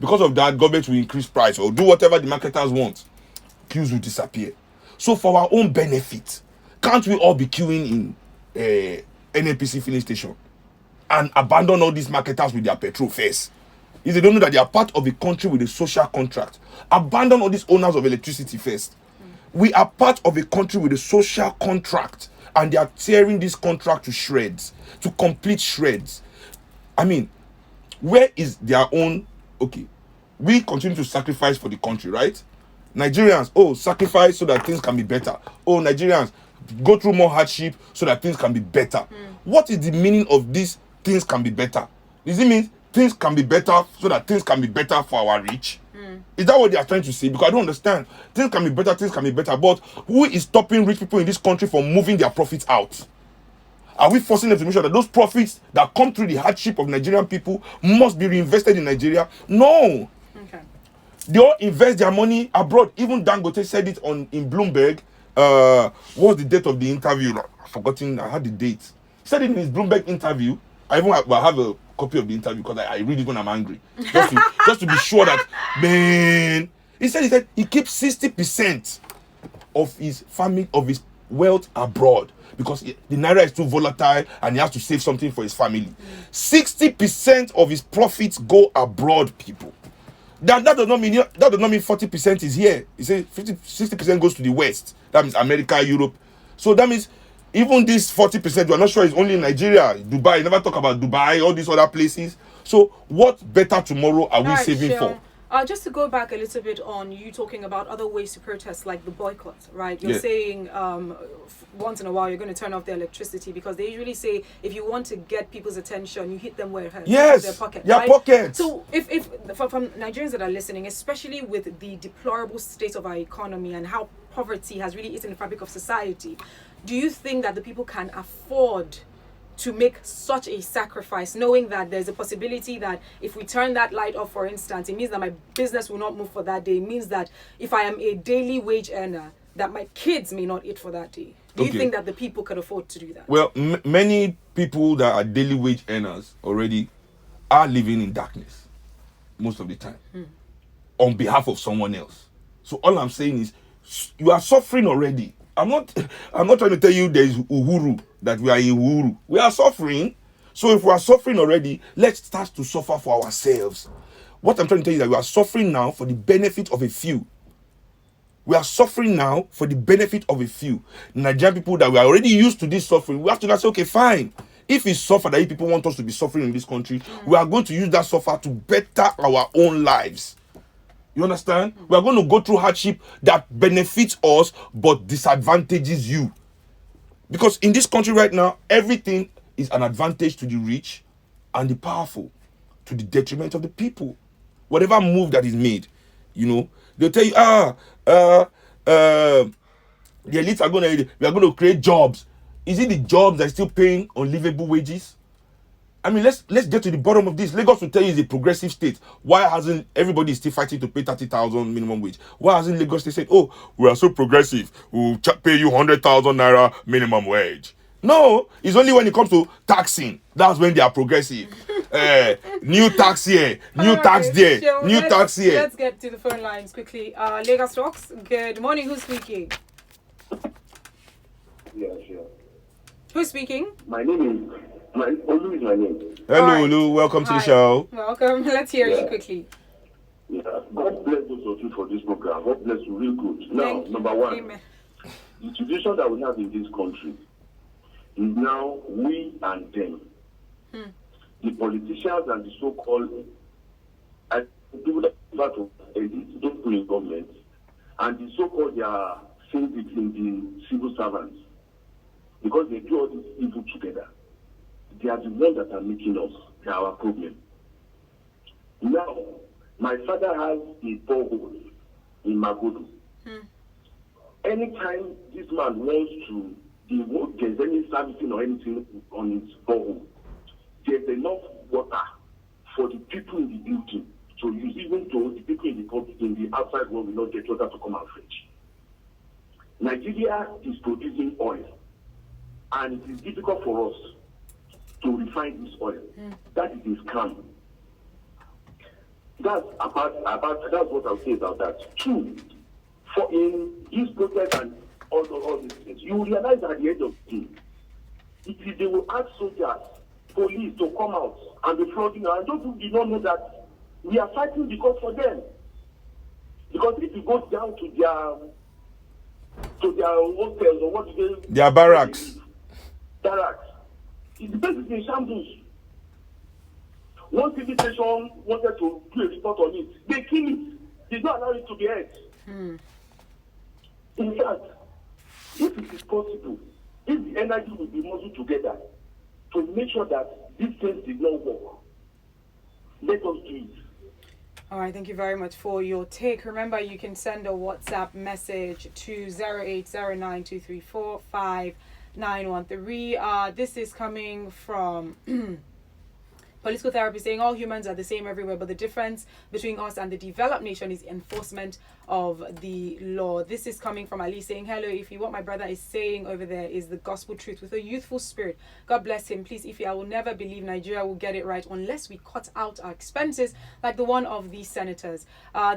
Because of that, government will increase price or do whatever the marketers want. Queues will disappear. So for our own benefit, can't we all be queuing in NNPC filling station and abandon all these marketers with their petrol first? If they don't know that they are part of a country with a social contract, abandon all these owners of electricity first. We are part of a country with a social contract, and they are tearing this contract to shreds, to complete shreds. I mean, where is their own? Okay, we continue to sacrifice for the country, right? Nigerians, sacrifice so that things can be better. Nigerians, go through more hardship so that things can be better. What is the meaning of this things can be better? Does it mean things can be better so that things can be better for our rich? Is that what they are trying to say? Because I don't understand. Things can be better, but who is stopping rich people in this country from moving their profits out? Are we forcing them to make sure that those profits that come through the hardship of Nigerian people must be reinvested in Nigeria? No. Okay. They all invest their money abroad. Even Dangote said it in Bloomberg. What's the date of the interview? I've forgotten. I had the date. He said it in his Bloomberg interview. I have a copy of the interview because I read it when I'm angry. Just to be sure that, man. He said he keeps 60% of his family, of his wealth abroad because the naira is too volatile and he has to save something for his family. 60% of his profits go abroad, people. That does not mean 40% is here. He says 60% goes to the West. That means America, Europe. So that means even this 40%, we are not sure it's only in Nigeria, Dubai. You never talk about Dubai, all these other places. So what better tomorrow are we saving for? Just to go back a little bit on you talking about other ways to protest, like the boycott, right? You're saying once in a while you're going to turn off their electricity because they usually say if you want to get people's attention, you hit them where it hurts. Yes, their pocket. Their pockets. So if from Nigerians that are listening, especially with the deplorable state of our economy and how poverty has really eaten the fabric of society, do you think that the people can afford to make such a sacrifice, knowing that there's a possibility that if we turn that light off, for instance, it means that my business will not move for that day? It means that if I am a daily wage earner, that my kids may not eat for that day. Do you think that the people could afford to do that? Well, many people that are daily wage earners already are living in darkness most of the time on behalf of someone else. So all I'm saying is you are suffering already. I'm not trying to tell you there is uhuru, that we are in uhuru. We are suffering. So if we are suffering already, let's start to suffer for ourselves. What I'm trying to tell you is that we are suffering now for the benefit of a few. We are suffering now for the benefit of a few. Nigerian people that we are already used to this suffering, we have to now say, okay, fine. If it's suffer that if people want us to be suffering in this country, we are going to use that suffer to better our own lives. You understand? We are going to go through hardship that benefits us but disadvantages you. Because in this country right now, everything is an advantage to the rich and the powerful, to the detriment of the people. Whatever move that is made, they'll tell you, the elites we are going to create jobs. Is it the jobs that are still paying unlivable wages? I mean, let's get to the bottom of this. Lagos will tell you it's a progressive state. Why hasn't everybody still fighting to pay 30,000 minimum wage? Why hasn't Lagos State said, we are so progressive, we'll pay you 100,000 naira minimum wage? No, it's only when it comes to taxing. That's when they are progressive. New tax here, new tax there, new tax here. Let's get to the phone lines quickly. Lagos Talks, good morning. Who's speaking? Yeah, sure. Who's speaking? My name is... Olu is my name. Hello, Right. Olu. Welcome to the show. Welcome. Let's hear you quickly. Yeah. God bless those of you for this program. God bless you real good. Now, Thank you. number one, Amen. the situation that we have in this country is now we and them. The politicians and the so-called people that are to elite, those people in government, and the so-called their syndics in the civil servants, because they do all this evil together. They are the ones that are making us. They are our problem. Now, my father has a borehole in Magodo. Anytime this man wants to, there's any servicing or anything on his borehole, there's enough water for the people in the building to use, even though the people in the outside world will not get water to come and fetch. Nigeria is producing oil, and it is difficult for us to refine this oil. That is a scam. That's that's what I'll say about that. Two, for in this protest and all these things, you realize at the end of the day, if they will ask soldiers, police to come out and be flooding, and those who do not know that we are fighting because for them. Because if you go down to their hotels or what do they? Their barracks. Barracks. The place is in shambles. One TV station wanted to do a report on it. They kill it. They don't allow it to be heard. In fact, if it is possible, if the energy will be muscled together to make sure that these things did not work, let us do it. All right, thank you very much for your take. Remember, you can send a WhatsApp message to 080923459113. This is coming from political therapy saying all humans are the same everywhere, but the difference between us and the developed nation is enforcement of the law. This is coming from Ali saying, hello, Ify, what my brother is saying over there is the gospel truth with a youthful spirit. God bless him. Please, Ify, I will never believe Nigeria will get it right unless we cut out our expenses like the one of these senators.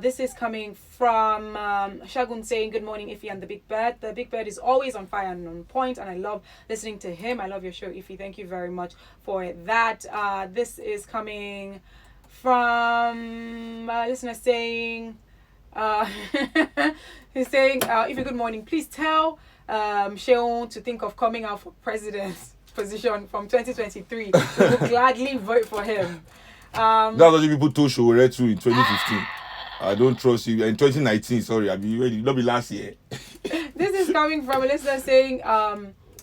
This is coming from Shagun saying, good morning, Ify and the Big Bird. The Big Bird is always on fire and on point, and I love listening to him. I love your show, Ify. Thank you very much for that. This is coming from a listener saying, he's saying, Ify, good morning. Please tell Sheon to think of coming out for president's position from 2023. We will gladly vote for him. That's what people told Showore too in 2015. I don't trust you. In 2019, sorry, I'll be ready. Not be last year. This is coming from a listener saying,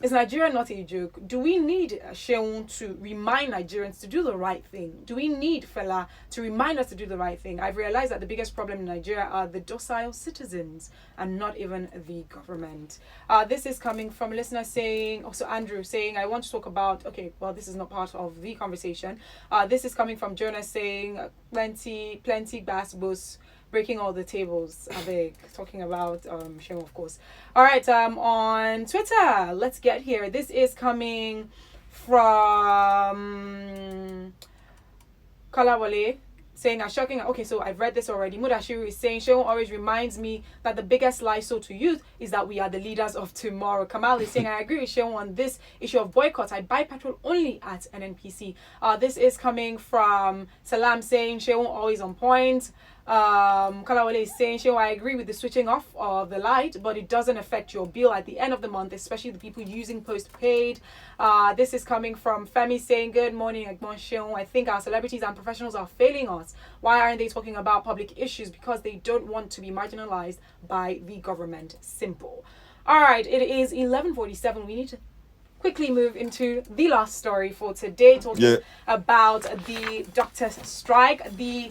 is Nigeria not a joke? Do we need Sheon to remind Nigerians to do the right thing? Do we need Fela to remind us to do the right thing? I've realized that the biggest problem in Nigeria are the docile citizens and not even the government. This is coming from a listener saying, also Andrew saying, I want to talk about, okay, well, this is not part of the conversation. This is coming from Jonas saying, plenty bass bus, breaking all the tables. Talking about Sheon, of course. All right, on Twitter, let's get here. This is coming from Kalawale saying, shocking. Okay, so I've read this already. Mudashiru is saying, Sheon always reminds me that the biggest lie sold to youth is that we are the leaders of tomorrow. Kamal is saying, I agree with Sheon on this issue of boycott. I buy petrol only at NNPC. This is coming from Salam saying, Sheon always on point. Kalawale is saying, Sheon, I agree with the switching off of the light, but it doesn't affect your bill at the end of the month, especially the people using postpaid. This is coming from Femi saying, good morning, Egbon Sheon. I think our celebrities and professionals are failing us. Why aren't they talking about public issues? Because they don't want to be marginalized by the government. Simple. All right, it is 11:47. We need to quickly move into the last story for today, talking about the doctors' strike. The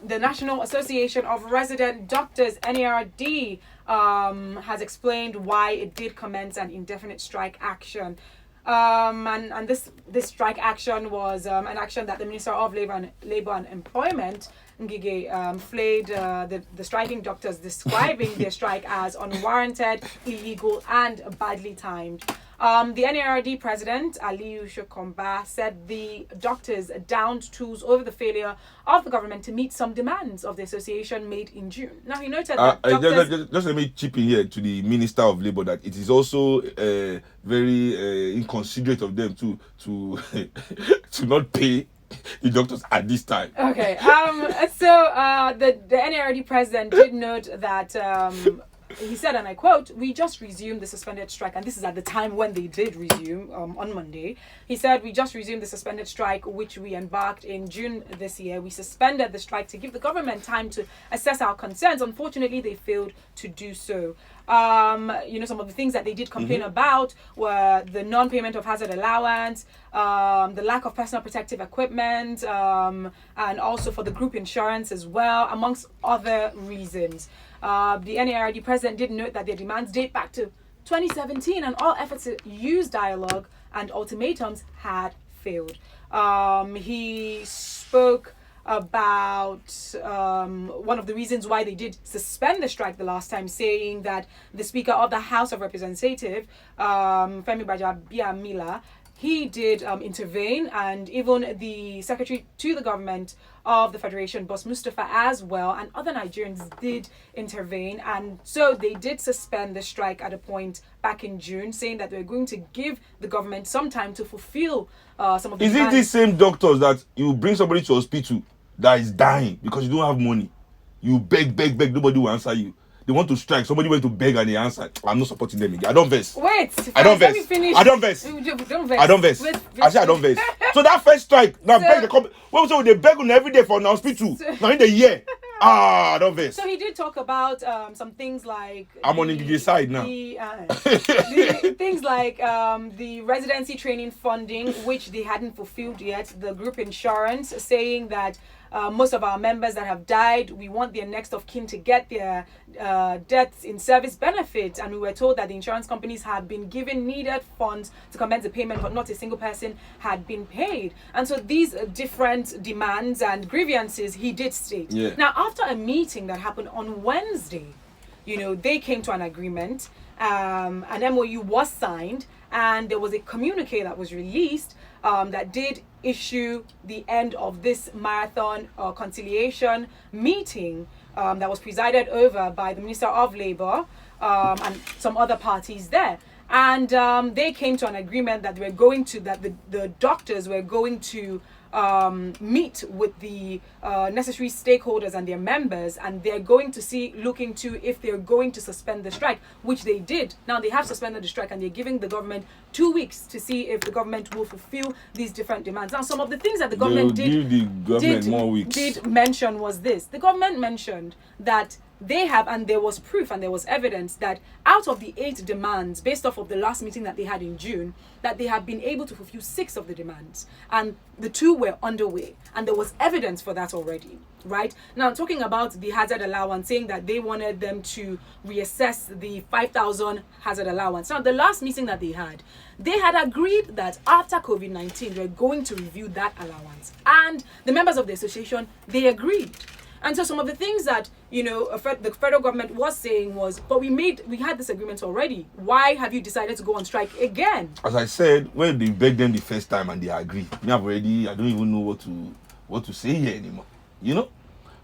National Association of Resident Doctors, NARD, has explained why it did commence an indefinite strike action. And this strike action was an action that the Minister of Labour and Employment, Ngige, flayed the striking doctors, describing their strike as unwarranted, illegal, and badly timed. The NARD president, Aliyu Shokomba, said the doctors downed tools over the failure of the government to meet some demands of the association made in June. Now, he noted that just let me chip in here to the Minister of Labour that it is also very inconsiderate of them to to not pay the doctors at this time. Okay. So the NARD president did note that he said, and I quote, we just resumed the suspended strike. And this is at the time when they did resume on Monday. He said, we just resumed the suspended strike, which we embarked in June this year. We suspended the strike to give the government time to assess our concerns. Unfortunately, they failed to do so. Some of the things that they did complain about were the non-payment of hazard allowance, the lack of personal protective equipment, and also for the group insurance as well, amongst other reasons. The NARD president did note that their demands date back to 2017 and all efforts to use dialogue and ultimatums had failed. He spoke about one of the reasons why they did suspend the strike the last time, saying that the Speaker of the House of Representatives, Femi Gbajabiamila, he did intervene, and even the Secretary to the Government of the Federation, Boss Mustafa, as well, and other Nigerians did intervene. And so they did suspend the strike at a point back in June, saying that they were going to give the government some time to fulfill some of the Is it these same doctors that you bring somebody to hospital that is dying because you don't have money? You beg, nobody will answer you. They want to strike. Somebody went to beg and they answered. I'm not supporting them again. I don't vex. Wait. I don't let vex. me finish. I don't vex. Don't vex. I don't vex. I say I don't vex. So that first strike, now beg the company. When they beg on every day for an hospital, now in the year. I don't vex. So he did talk about some things like I'm on the side now. Things like the residency training funding, which they hadn't fulfilled yet. The group insurance, saying that most of our members that have died, we want their next of kin to get their deaths in service benefits, and we were told that the insurance companies had been given needed funds to commence the payment, but not a single person had been paid. And so these different demands and grievances he did state. Yeah. Now, after a meeting that happened on Wednesday, they came to an agreement. An MOU was signed, and there was a communique that was released that did issue the end of this marathon conciliation meeting that was presided over by the Minister of Labour and some other parties there. And they came to an agreement that the doctors were going to meet with the necessary stakeholders and their members, and they're going to look into if they're going to suspend the strike, which they did. Now they have suspended the strike, and they're giving the government 2 weeks to see if the government will fulfill these different demands. Now, some of the things that the government did mention was this. The government mentioned that they have, and there was proof and there was evidence that out of the 8 demands, based off of the last meeting that they had in June, that they have been able to fulfill 6 of the demands, and the 2 were underway, and there was evidence for that already, right? Now, talking about the hazard allowance, saying that they wanted them to reassess the 5,000 hazard allowance. Now, the last meeting that they had agreed that after COVID-19, they're going to review that allowance, and the members of the association, they agreed. And so some of the things that, the federal government was saying was, but we had this agreement already. Why have you decided to go on strike again? As I said, when they begged them the first time and they agreed, I don't even know what to say here anymore.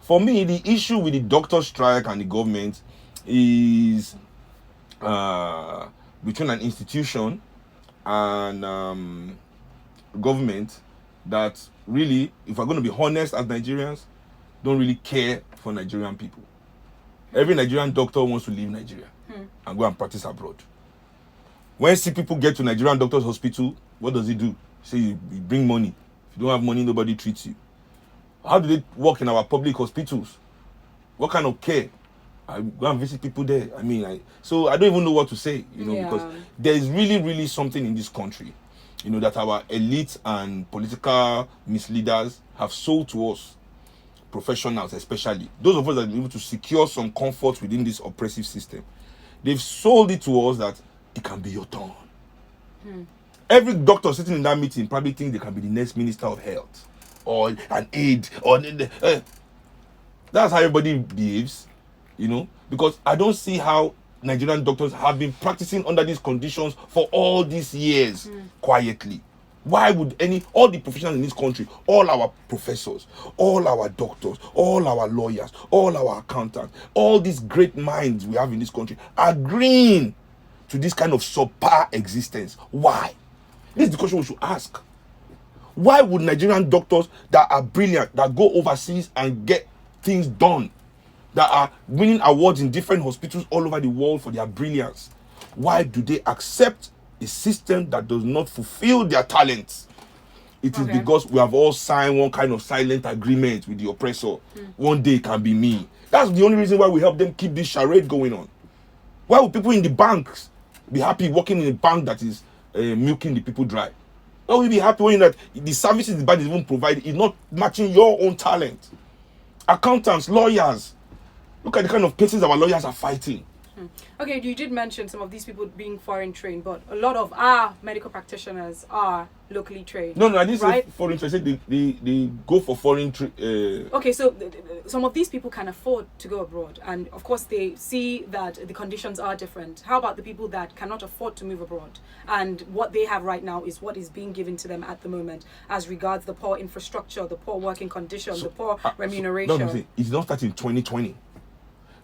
For me, the issue with the doctor strike and the government is between an institution and government that really, if we're going to be honest as Nigerians, don't really care for Nigerian people. Every Nigerian doctor wants to leave Nigeria and go and practice abroad. When sick people get to Nigerian doctor's hospital, what does he do? Say you bring money. If you don't have money, nobody treats you. How do they work in our public hospitals? What kind of care? I go and visit people there. So I don't even know what to say, because there is really, really something in this country, that our elites and political misleaders have sold to us, professionals especially, those of us that are able to secure some comfort within this oppressive system. They've sold it to us that it can be your turn. Every doctor sitting in that meeting probably thinks they can be the next minister of health or an aide or that's how everybody behaves, because I don't see how Nigerian doctors have been practicing under these conditions for all these years quietly. Why would all the professionals in this country, all our professors, all our doctors, all our lawyers, all our accountants, all these great minds we have in this country agreeing to this kind of subpar existence? Why? This is the question we should ask. Why would Nigerian doctors that are brilliant, that go overseas and get things done, that are winning awards in different hospitals all over the world for their brilliance, why do they accept a system that does not fulfill their talents? It is because we have all signed one kind of silent agreement with the oppressor. One day it can be me. That's the only reason why we help them keep this charade going on. Why would people in the banks be happy working in a bank that is milking the people dry? Why would you be happy when that the services the bank is even providing is not matching your own talent? Accountants, lawyers, look at the kind of cases our lawyers are fighting. Okay, you did mention some of these people being foreign trained, but a lot of our medical practitioners are locally trained. No, I didn't right? say foreign trade. I said they go for foreign trade. Okay, so some of these people can afford to go abroad, and of course they see that the conditions are different. How about the people that cannot afford to move abroad, and what they have right now is what is being given to them at the moment, as regards the poor infrastructure, the poor working conditions, the poor remuneration. No, it's not starting in 2020.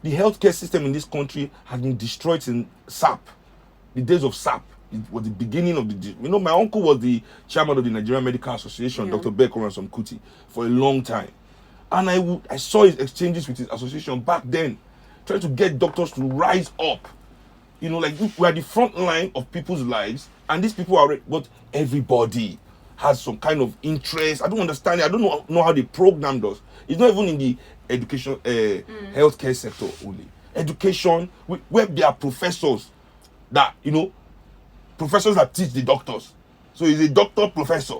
The healthcare system in this country has been destroyed in SAP. The days of SAP. It was the beginning of the... You know, my uncle was the chairman of the Nigerian Medical Association, Dr. Anikulapo-Kuti, for a long time. And I saw his exchanges with his association back then, trying to get doctors to rise up. You know, like, we are the front line of people's lives, and these people are... But everybody has some kind of interest. I don't understand it. I don't know how they programmed us. It's not even in the education, healthcare sector only. Education, where there are professors that, you know, professors that teach the doctors. So he's a doctor professor,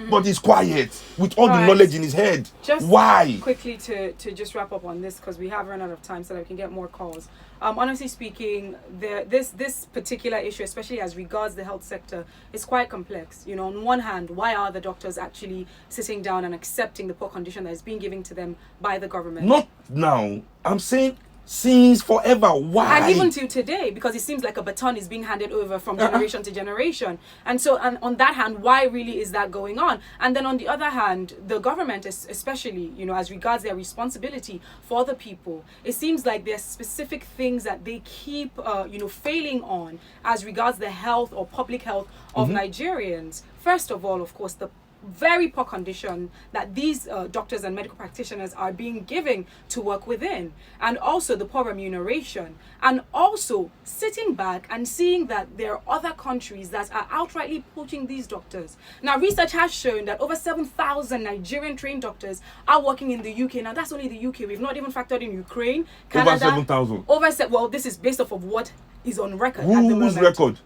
but he's quiet with all the knowledge in his head. Just why? Quickly to just wrap up on this, because we have run out of time so that we can get more calls. Honestly speaking, this particular issue, especially as regards the health sector, is quite complex. You know, on one hand, why are the doctors actually sitting down and accepting the poor condition that is being given to them by the government? Not now. I'm saying since forever. Why? And even to today, because it seems like a baton is being handed over from generation to generation. And so, and on that hand, why really is that going on? And then on the other hand, the government, especially, you know, as regards their responsibility for the people, it seems like there's specific things that they keep, you know, failing on as regards the health or public health of Nigerians. First of all, of course, the very poor condition that these doctors and medical practitioners are being given to work within, and also the poor remuneration, and also sitting back and seeing that there are other countries that are outrightly poaching these doctors. Now, research has shown that over 7,000 Nigerian trained doctors are working in the UK. Now, that's only the UK. We've not even factored in Ukraine, Canada. Over 7,000. Well, this is based off of what is on record at the moment. Whose record?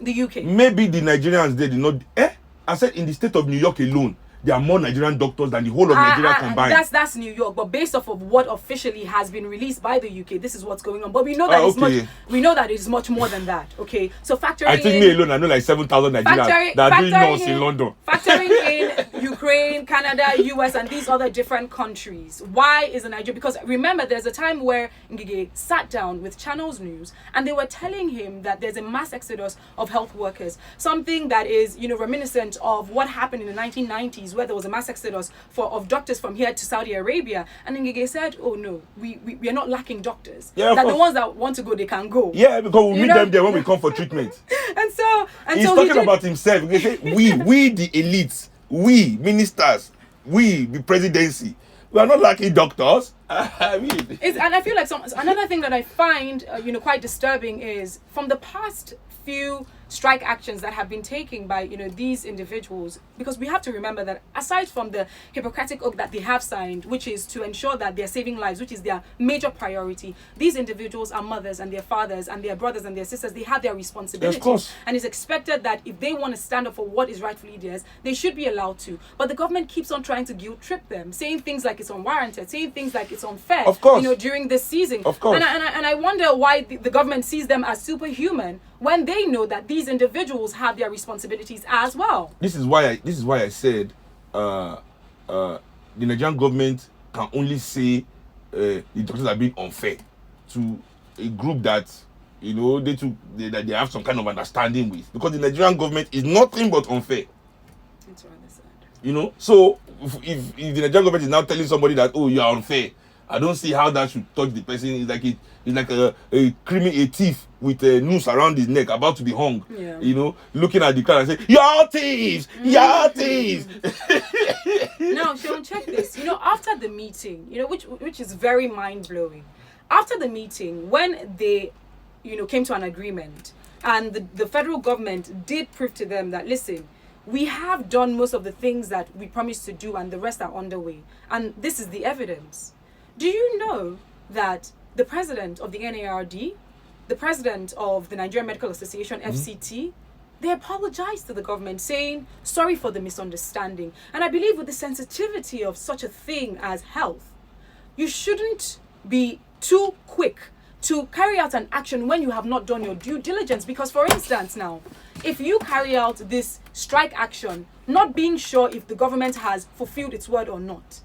The UK. Maybe the Nigerians, they did not... I said in the state of New York alone, there are more Nigerian doctors than the whole of Nigeria combined. That's New York, but based off of what officially has been released by the UK, this is what's going on. But we know that it's much. We know that it's much more than that. Okay, so factoring. I think me alone, I know like 7,000 Nigerians that are doing nurse in London. Factoring in Ukraine, Canada, US, and these other different countries. Why is the Nigeria? Because remember, there's a time where Ngige sat down with Channels News, and they were telling him that there's a mass exodus of health workers, something that is, you know, reminiscent of what happened in the 1990s, where there was a mass exodus of doctors from here to Saudi Arabia. And Ngige said, oh no, we are not lacking doctors. Yeah, that the ones that want to go, they can go. Yeah, because we meet them there when we come for treatment. and so he's talking about himself. He say, we the elites, we ministers, we the presidency, we are not lacking doctors. I mean, and I feel like another thing that I find you know, quite disturbing is from the past few strike actions that have been taken by, you know, these individuals, because we have to remember that aside from the Hippocratic oath that they have signed, which is to ensure that they're saving lives, which is their major priority, these individuals are mothers and their fathers and their brothers and their sisters. They have their responsibilities, of course. And it's expected that if they want to stand up for what is rightfully theirs, they should be allowed to. But the government keeps on trying to guilt trip them, saying things like it's unwarranted, saying things like it's unfair, of course, you know, during this season. Of course. And I wonder why the government sees them as superhuman when they know that these individuals have their responsibilities as well. This is why I said the Nigerian government can only say the doctors are being unfair to a group that, you know, that they have some kind of understanding with, because the Nigerian government is nothing but unfair. That's what I said. You know, so if the Nigerian government is now telling somebody that, oh, you are unfair, I don't see how that should touch the person. It's like a criminal, a thief with a noose around his neck about to be hung. Yeah. You know, looking at the car and saying, "You're thieves! You're thieves!" Now, Sean, check this. You know, after the meeting, you know, which is very mind blowing. After the meeting, when they, you know, came to an agreement, and the federal government did prove to them that, listen, we have done most of the things that we promised to do, and the rest are underway, and this is the evidence. Do you know that the president of the NARD, the president of the Nigerian Medical Association, FCT, they apologized to the government, saying, sorry for the misunderstanding. And I believe with the sensitivity of such a thing as health, you shouldn't be too quick to carry out an action when you have not done your due diligence. Because, for instance, now, if you carry out this strike action, not being sure if the government has fulfilled its word or not,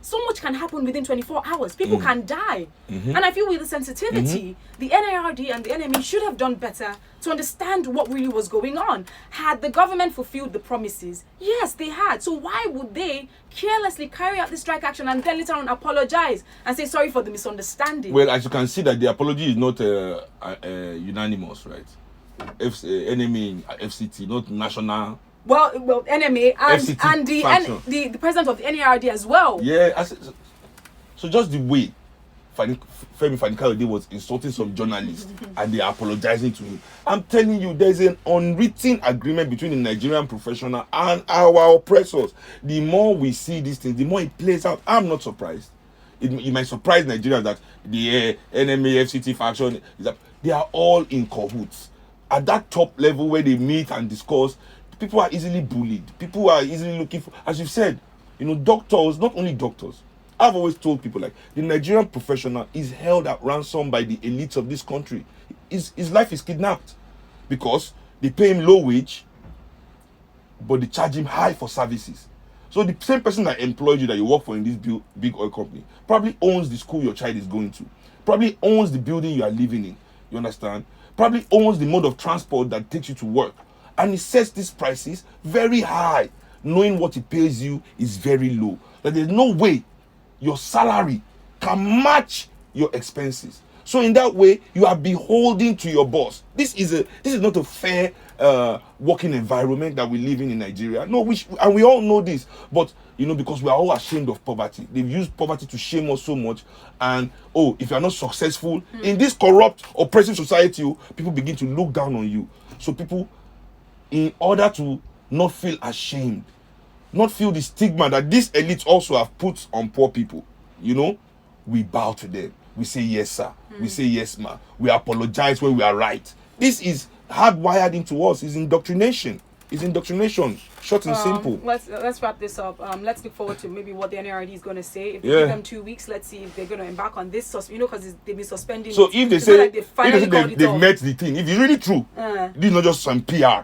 so much can happen within 24 hours. People can die. And I feel with the sensitivity, the NIRD and the NME should have done better to understand what really was going on. Had the government fulfilled the promises? Yes, they had. So why would they carelessly carry out the strike action and then later on apologize and say sorry for the misunderstanding? Well, as you can see that the apology is not unanimous, right? NME, FCT, not national. Well, NMA FCT and the president of the NIRD as well. Yeah, so just the way Femi Fani-Kayode was insulting some journalists and they are apologizing to him. I'm telling you, there's an unwritten agreement between the Nigerian professional and our oppressors. The more we see these things, the more it plays out. I'm not surprised. It might surprise Nigerians that the NMA, FCT faction, they are all in cahoots. At that top level where they meet and discuss, people are easily bullied. People are easily looking for, as you said, doctors, not only doctors. I've always told people, like, the Nigerian professional is held at ransom by the elites of this country. His life is kidnapped because they pay him low wage, but they charge him high for services. So the same person that employed you, that you work for in this big oil company, probably owns the school your child is going to, probably owns the building you are living in. You understand? Probably owns the mode of transport that takes you to work. And he sets these prices very high, knowing what he pays you is very low. That there's no way your salary can match your expenses. So in that way, you are beholden to your boss. This is not a fair working environment that we live in Nigeria. No, and we all know this. But because we are all ashamed of poverty. They've used poverty to shame us so much. And if you are not successful in this corrupt, oppressive society, people begin to look down on you. So people, in order to not feel ashamed, not feel the stigma that these elites also have put on poor people, we bow to them. We say yes, sir. We say yes, ma. We apologize when we are right. This is hardwired into us. It's indoctrination. Short and simple. Let's wrap this up. Let's look forward to maybe what the NRD is going to say. If we give them 2 weeks, let's see if they're going to embark on this. Because they've been suspending. So if they say they've met the thing, if it's really true, this is not just some PR.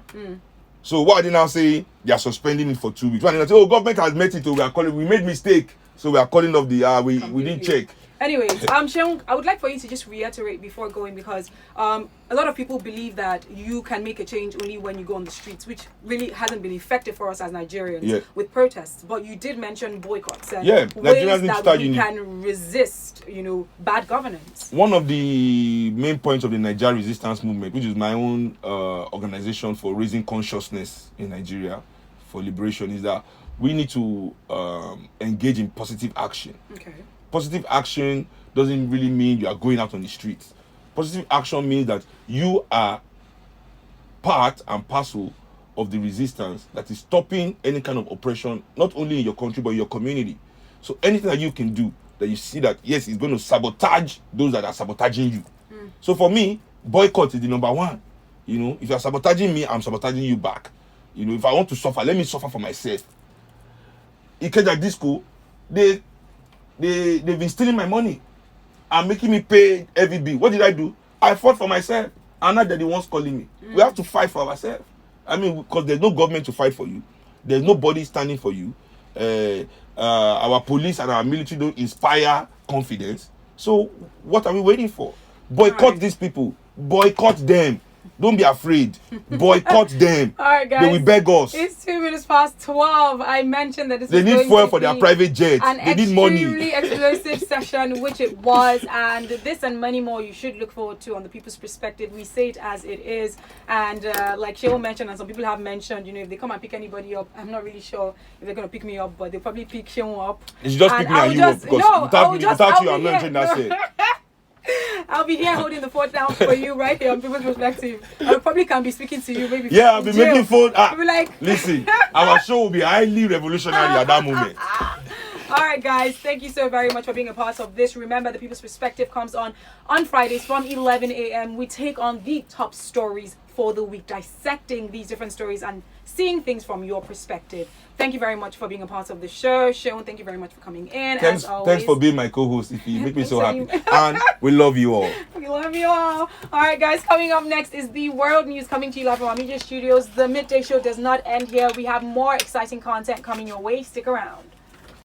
So what are they now saying? They are suspending it for 2 weeks. Why they say, government has met it. We made mistake. So we are calling off the we didn't check. Anyways, Sheung, I would like for you to just reiterate before going, because a lot of people believe that you can make a change only when you go on the streets, which really hasn't been effective for us as Nigerians with protests. But you did mention boycotts and ways that we can resist, bad governance. One of the main points of the Nigeria resistance movement, which is my own organization for raising consciousness in Nigeria for liberation, is that we need to engage in positive action. Okay. Positive action doesn't really mean you are going out on the streets. Positive action means that you are part and parcel of the resistance that is stopping any kind of oppression, not only in your country, but in your community. So anything that you can do that you see that, yes, it's going to sabotage those that are sabotaging you. So for me, boycott is the number one. If you're sabotaging me, I'm sabotaging you back. If I want to suffer, let me suffer for myself. Ikeja Disco, they've been stealing my money and making me pay every bill. What did I do? I fought for myself. And now they're the ones calling me. We have to fight for ourselves. Because there's no government to fight for you. There's nobody standing for you. Our police and our military don't inspire confidence. So what are we waiting for? Boycott these people. Boycott them. Don't be afraid. Boycott them. All right, guys. They will beg us. It's 2:12. I mentioned that they need fuel for their private jets. They need money. An extremely explosive session, which it was, and this and many more you should look forward to on the People's Perspective. We say it as it is, and like Sheol mentioned, and some people have mentioned, if they come and pick anybody up, I'm not really sure if they're gonna pick me up, but they'll probably pick Sheol up. It's just pick me and you up, because without you, I'm not enjoying that set. I'll be here holding the fort down for you right here on People's Perspective. I probably can be speaking to you maybe. Yeah, I'll be making phone. Be like, listen, our show will be highly revolutionary at that moment. All right, guys, thank you so very much for being a part of this. Remember, the People's Perspective comes on Fridays from 11 a.m. We take on the top stories for the week, dissecting these different stories and seeing things from your perspective. Thank you very much for being a part of the show. Sean, thank you very much for coming in. Thanks, as always. thanks for being my co-host. If you make me so happy, and we love you all. We love you all. All right, guys. Coming up next is the world news coming to you live from our media studios. The midday show does not end here. We have more exciting content coming your way. Stick around.